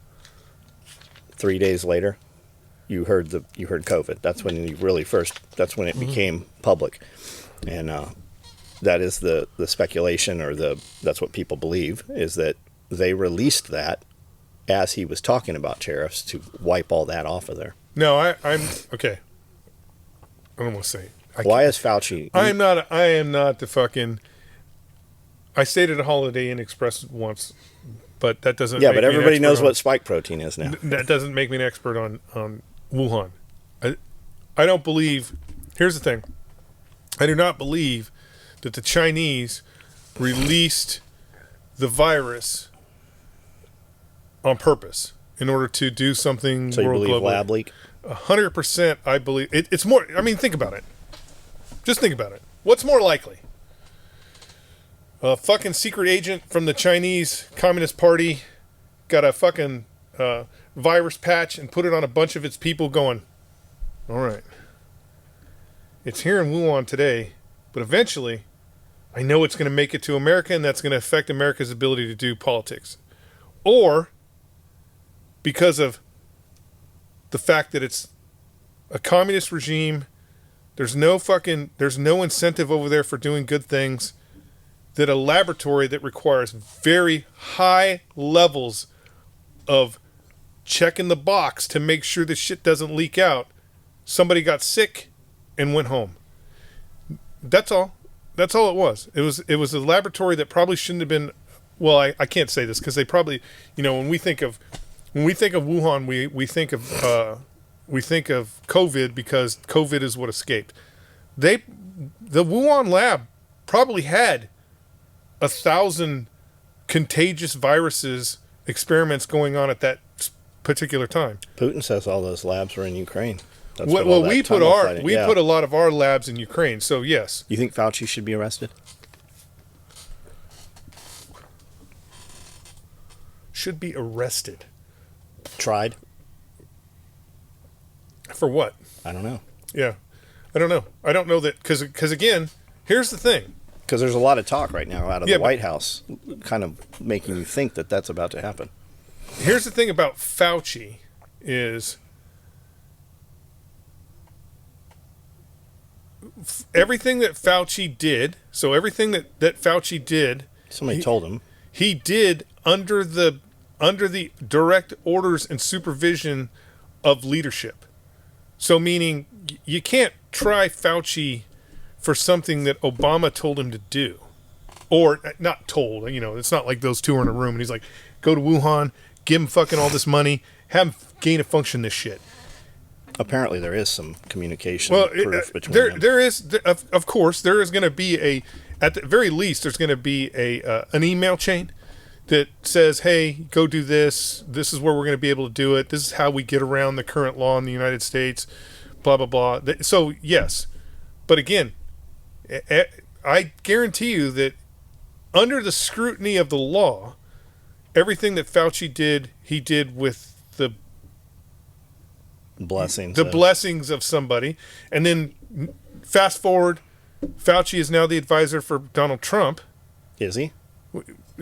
3 days later, you heard COVID. That's when that's when it became public, and that is the speculation, or that's what people believe, is that they released that as he was talking about tariffs to wipe all that off of there. No, I'm okay. I don't want to say. Why is Fauci? I am not the fucking. I stayed at a Holiday Inn Express once, but that doesn't. Yeah, but everybody knows what spike protein is now. That doesn't make me an expert on Wuhan. I don't believe. Here's the thing. I do not believe that the Chinese released the virus on purpose in order to do something. So you believe globally. lab leak? 100%. I believe it's more. I mean, think about it. Just think about it. What's more likely? A fucking secret agent from the Chinese Communist Party got a fucking virus patch and put it on a bunch of its people, going, all right, it's here in Wuhan today, but eventually I know it's going to make it to America, and that's going to affect America's ability to do politics. Or because of the fact that it's a communist regime, there's no incentive over there for doing good things, that a laboratory that requires very high levels of checking the box to make sure the shit doesn't leak out, somebody got sick and went home. That's all. That's all it was. It was a laboratory that probably shouldn't have been. Well, I can't say this because they probably, when we think of Wuhan, we think of COVID, because COVID is what escaped. The Wuhan lab probably had 1,000 contagious viruses experiments going on at that particular time. Putin says all those labs were in Ukraine. That's we put a lot of our labs in Ukraine. So yes. You think Fauci should be arrested? Should be arrested. Tried? For what? I don't know. Yeah. I don't know. I don't know that, because again, here's the thing. Because there's a lot of talk right now out of the White House kind of making you think that that's about to happen. Here's the thing about Fauci is everything that Fauci did, that Fauci did, somebody told him. He did under the direct orders and supervision of leadership. So meaning you can't try Fauci for something that Obama told him to do. Or not told, it's not like those two are in a room and he's like, go to Wuhan, give him fucking all this money, have him gain a function this shit. Apparently there is some communication proof between them. There is, of course, there is going to be at the very least, there's going to be an email chain that says, hey, go do this. This is where we're going to be able to do it. This is how we get around the current law in the United States, blah, blah, blah. So, yes. But again, I guarantee you that under the scrutiny of the law, everything that Fauci did, he did with the blessings of somebody. And then fast forward, Fauci is now the advisor for Donald Trump. Is he?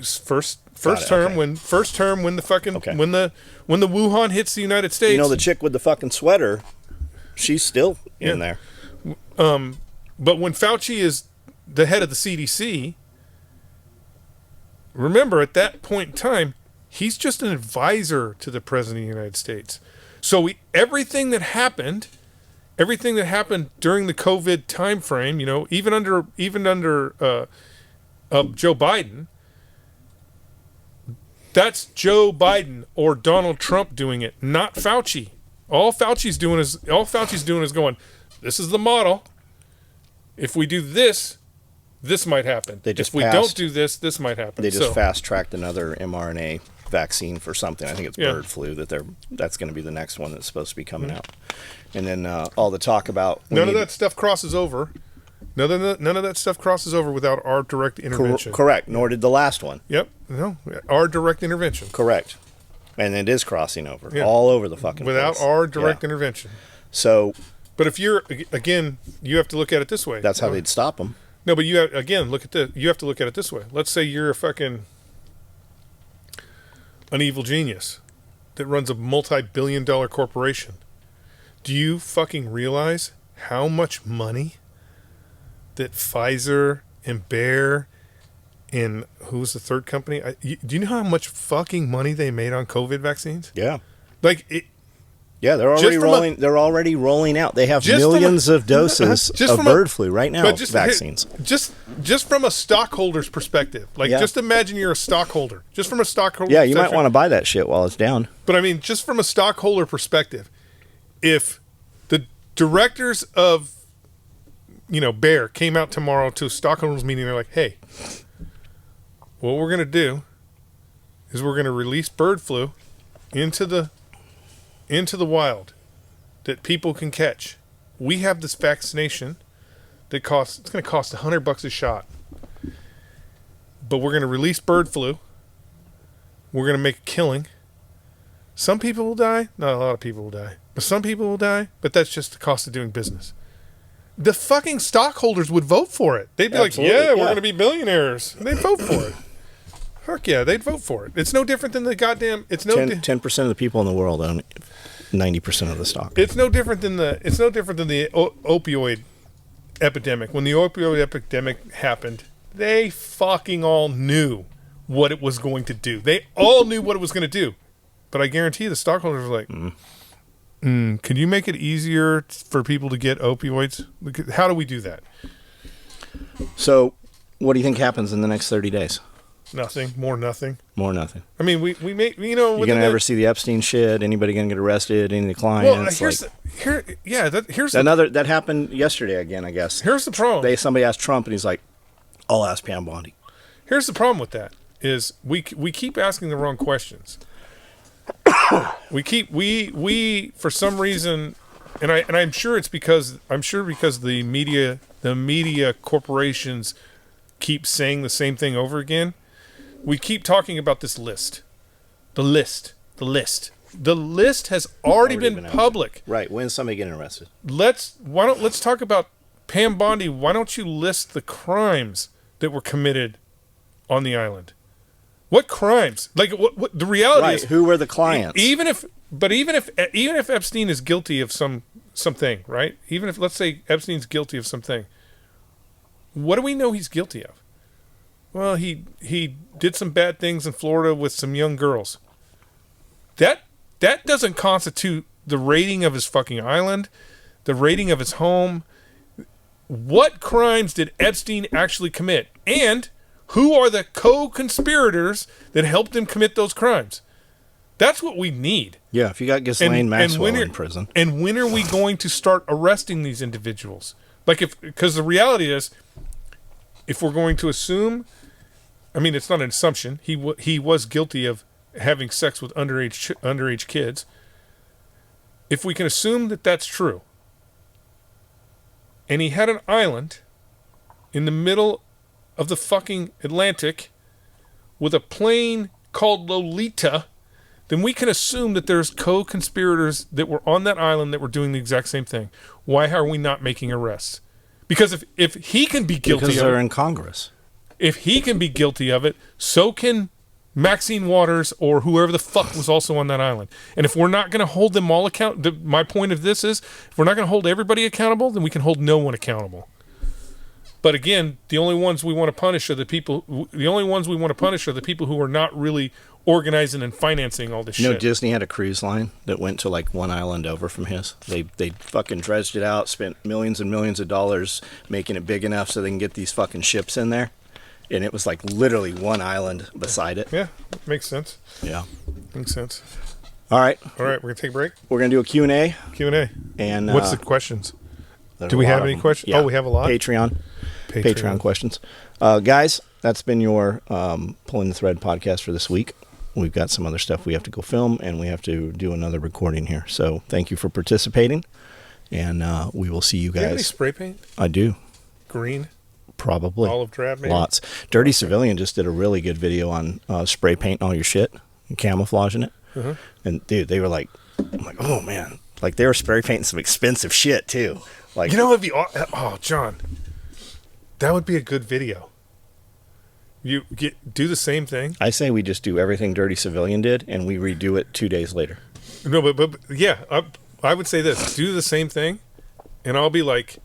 First term, okay. when the fucking when the Wuhan hits the United States. The chick with the fucking sweater, she's still in there. But when Fauci is the head of the CDC, remember at that point in time, he's just an advisor to the President of the United States. So everything that happened during the COVID time frame, even under Joe Biden, that's Joe Biden or Donald Trump doing it, not Fauci. All Fauci's doing is going, this is the model. If we do this, this might happen. If we don't do this, this might happen. They just fast-tracked another mRNA vaccine for something. I think it's bird flu that's going to be the next one that's supposed to be coming out. And then all the talk about none of that stuff crosses over. None of that stuff crosses over without our direct intervention. Correct. Nor did the last one. Yep. No, our direct intervention. Correct. And it is crossing over. Yeah. All over the fucking without place. our direct intervention. So... But if you're, again, you have to look at it this way. That's how they'd stop them. No, but you have, again, you have to look at it this way. Let's say you're an evil genius that runs a multi-billion-dollar corporation. Do you fucking realize how much money that Pfizer and Bayer and who was the third company? Do you know how much fucking money they made on COVID vaccines? Yeah. Like it. Yeah, they're already rolling out. They have millions of doses of bird flu right now. Vaccines. Just from a stockholder's perspective, just imagine you're a stockholder. Just from a stockholder. Yeah, you might want to buy that shit while it's down. But I mean, just from a stockholder perspective, if the directors of Bayer came out tomorrow to a stockholders meeting, they're like, "Hey, what we're gonna do is we're gonna release bird flu into the wild that people can catch. We have this vaccination that it's going to cost $100 a shot. But we're going to release bird flu. We're going to make a killing. Some people will die. Not a lot of people will die. But some people will die. But that's just the cost of doing business." The fucking stockholders would vote for it. They'd be Absolutely, like, we're going to be billionaires. They'd vote for it. Fuck yeah, they'd vote for it. It's no different than the goddamn... 10% of the people in the world own 90% of the stock. It's no different than the opioid epidemic. When the opioid epidemic happened, they fucking all knew what it was going to do. They all knew what it was going to do. But I guarantee you the stockholders were like, can you make it easier for people to get opioids? How do we do that? So, what do you think happens in the next 30 days? Nothing. More nothing. More nothing. I mean, we may, You're going to ever see the Epstein shit? Anybody going to get arrested? Any of the clients? Well, that happened yesterday again, I guess. Here's the problem. Somebody asked Trump, and he's like, "I'll ask Pam Bondi." Here's the problem with that is we keep asking the wrong questions. we for some reason, and I'm sure because the media corporations keep saying the same thing over again. We keep talking about this list. The list has already been public. Right. When's somebody getting arrested? Let's talk about Pam Bondi. Why don't you list the crimes that were committed on the island? What crimes? Like what the reality is, who were the clients? Even if Epstein is guilty of something, right? Even if, let's say, Epstein's guilty of something, what do we know he's guilty of? Well, he did some bad things in Florida with some young girls. That doesn't constitute the raiding of his fucking island, the raiding of his home. What crimes did Epstein actually commit? And who are the co-conspirators that helped him commit those crimes? That's what we need. Yeah, if you got Ghislaine Maxwell in prison. And when are we going to start arresting these individuals? Because the reality is, if we're going to assume, I mean, it's not an assumption. He was guilty of having sex with underage kids. If we can assume that that's true, and he had an island in the middle of the fucking Atlantic with a plane called Lolita, then we can assume that there's co-conspirators that were on that island that were doing the exact same thing. Why are we not making arrests? Because if he can be guilty of it... Because they're in Congress. If he can be guilty of it, so can Maxine Waters or whoever the fuck was also on that island. And if we're not going to hold them all accountable... My point of this is, if we're not going to hold everybody accountable, then we can hold no one accountable. But again, the only ones we want to punish are the people... The only ones we want to punish are the people who are not really organizing and financing all this shit. You know, Disney had a cruise line that went to like one island over from his. They fucking dredged it out, spent millions and millions of dollars making it big enough so they can get these fucking ships in there. And it was like literally one island beside it. Yeah, makes sense. Yeah. Makes sense. All right. All right, we're going to take a break. We're going to do a Q&A. Q&A. And what's the questions? Do we have any questions? Yeah. Oh, we have a lot? Patreon questions. Guys, that's been your Pulling the Thread podcast for this week. We've got some other stuff we have to go film, and we have to do another recording here. So thank you for participating, and we will see you guys. Do you have any spray paint? I do. green, Probably. olive drab, maybe. Lots. Dirty Civilian just did a really good video on spray painting all your shit and camouflaging it. Uh-huh. And dude, they were like, I'm like, oh man, like they were spray painting some expensive shit too. Like, You know, it'd be John, that would be a good video. You do the same thing. I say we just do everything Dirty Civilian did, and we redo it 2 days later. No, but yeah, I would say this: do the same thing, and I'll be like,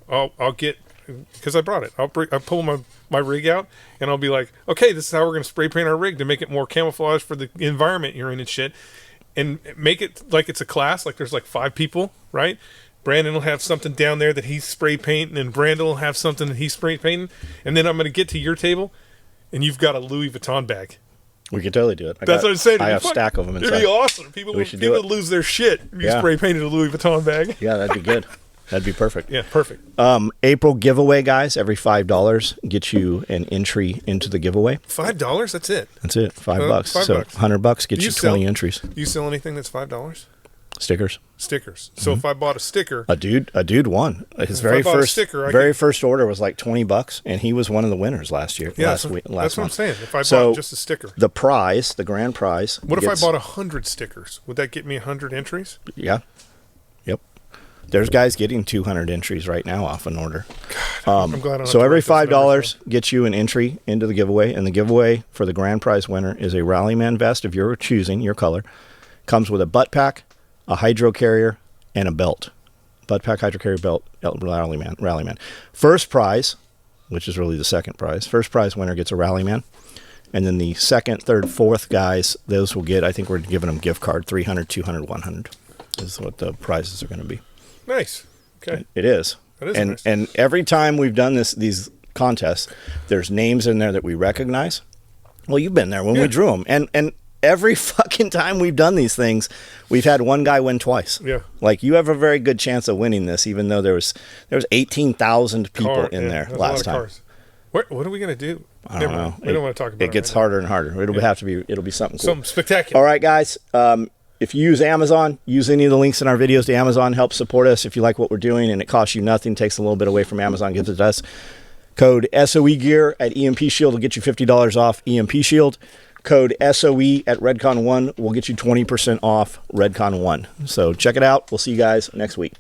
I'll get, because I brought it. I'll pull my rig out, and I'll be like, okay, this is how we're going to spray paint our rig to make it more camouflage for the environment you're in and shit, and make it like it's a class. Like there's like 5 people, right? Brandon will have something down there that he's spray painting, and Brandon will have something that he's spray painting, and then I'm going to get to your table, and you've got a Louis Vuitton bag. We could totally do it. That's what I'm saying. I have a stack of them inside. It'd be awesome. People would lose their shit if you spray painted a Louis Vuitton bag. Yeah, that'd be good. That'd be perfect. Yeah, perfect. April giveaway, guys. Every $5 gets you an entry into the giveaway. $5? That's it. That's it. $5. So $5. $100 gets you 20 entries. Do you sell anything that's $5? Stickers. Stickers. So if I bought a sticker, A dude won. His very first order was like $20, and he was one of the winners last year. that's month. what I'm saying. If I bought just a sticker, the prize, the grand prize. What if I bought 100 stickers? Would that get me 100 entries? Yeah. Yep. There's guys getting 200 entries right now off an order. God, I'm glad I don't So have to every write those numbers $5 gets you an entry into the giveaway, and the giveaway for the grand prize winner is a Rallyman vest of your choosing, your color. Comes with a butt pack, a hydro carrier, and a belt. Butt pack, hydro carrier, belt, Rallyman. First prize, which is really the second prize. First prize winner gets a Rallyman. And then the second, third, fourth guys, those will get, I think we're giving them gift card, 300, 200, 100 is what the prizes are going to be. Nice. Okay. It is. That is nice. And every time we've done these contests, there's names in there that we recognize. Well, you've been there when we drew them. And every fucking time we've done these things, we've had one guy win twice. Yeah. Like, you have a very good chance of winning this, even though there was 18,000 people in there last time. What are we going to do? I don't know. We don't want to talk about it. It gets harder and harder. It'll be something cool. Something spectacular. All right, guys. If you use Amazon, use any of the links in our videos to Amazon. Help support us if you like what we're doing, and it costs you nothing. Takes a little bit away from Amazon, gives it to us. Code SOE Gear at EMP Shield will get you $50 off EMP Shield. Code SOE at Redcon1 will get you 20% off Redcon1. So check it out. We'll see you guys next week.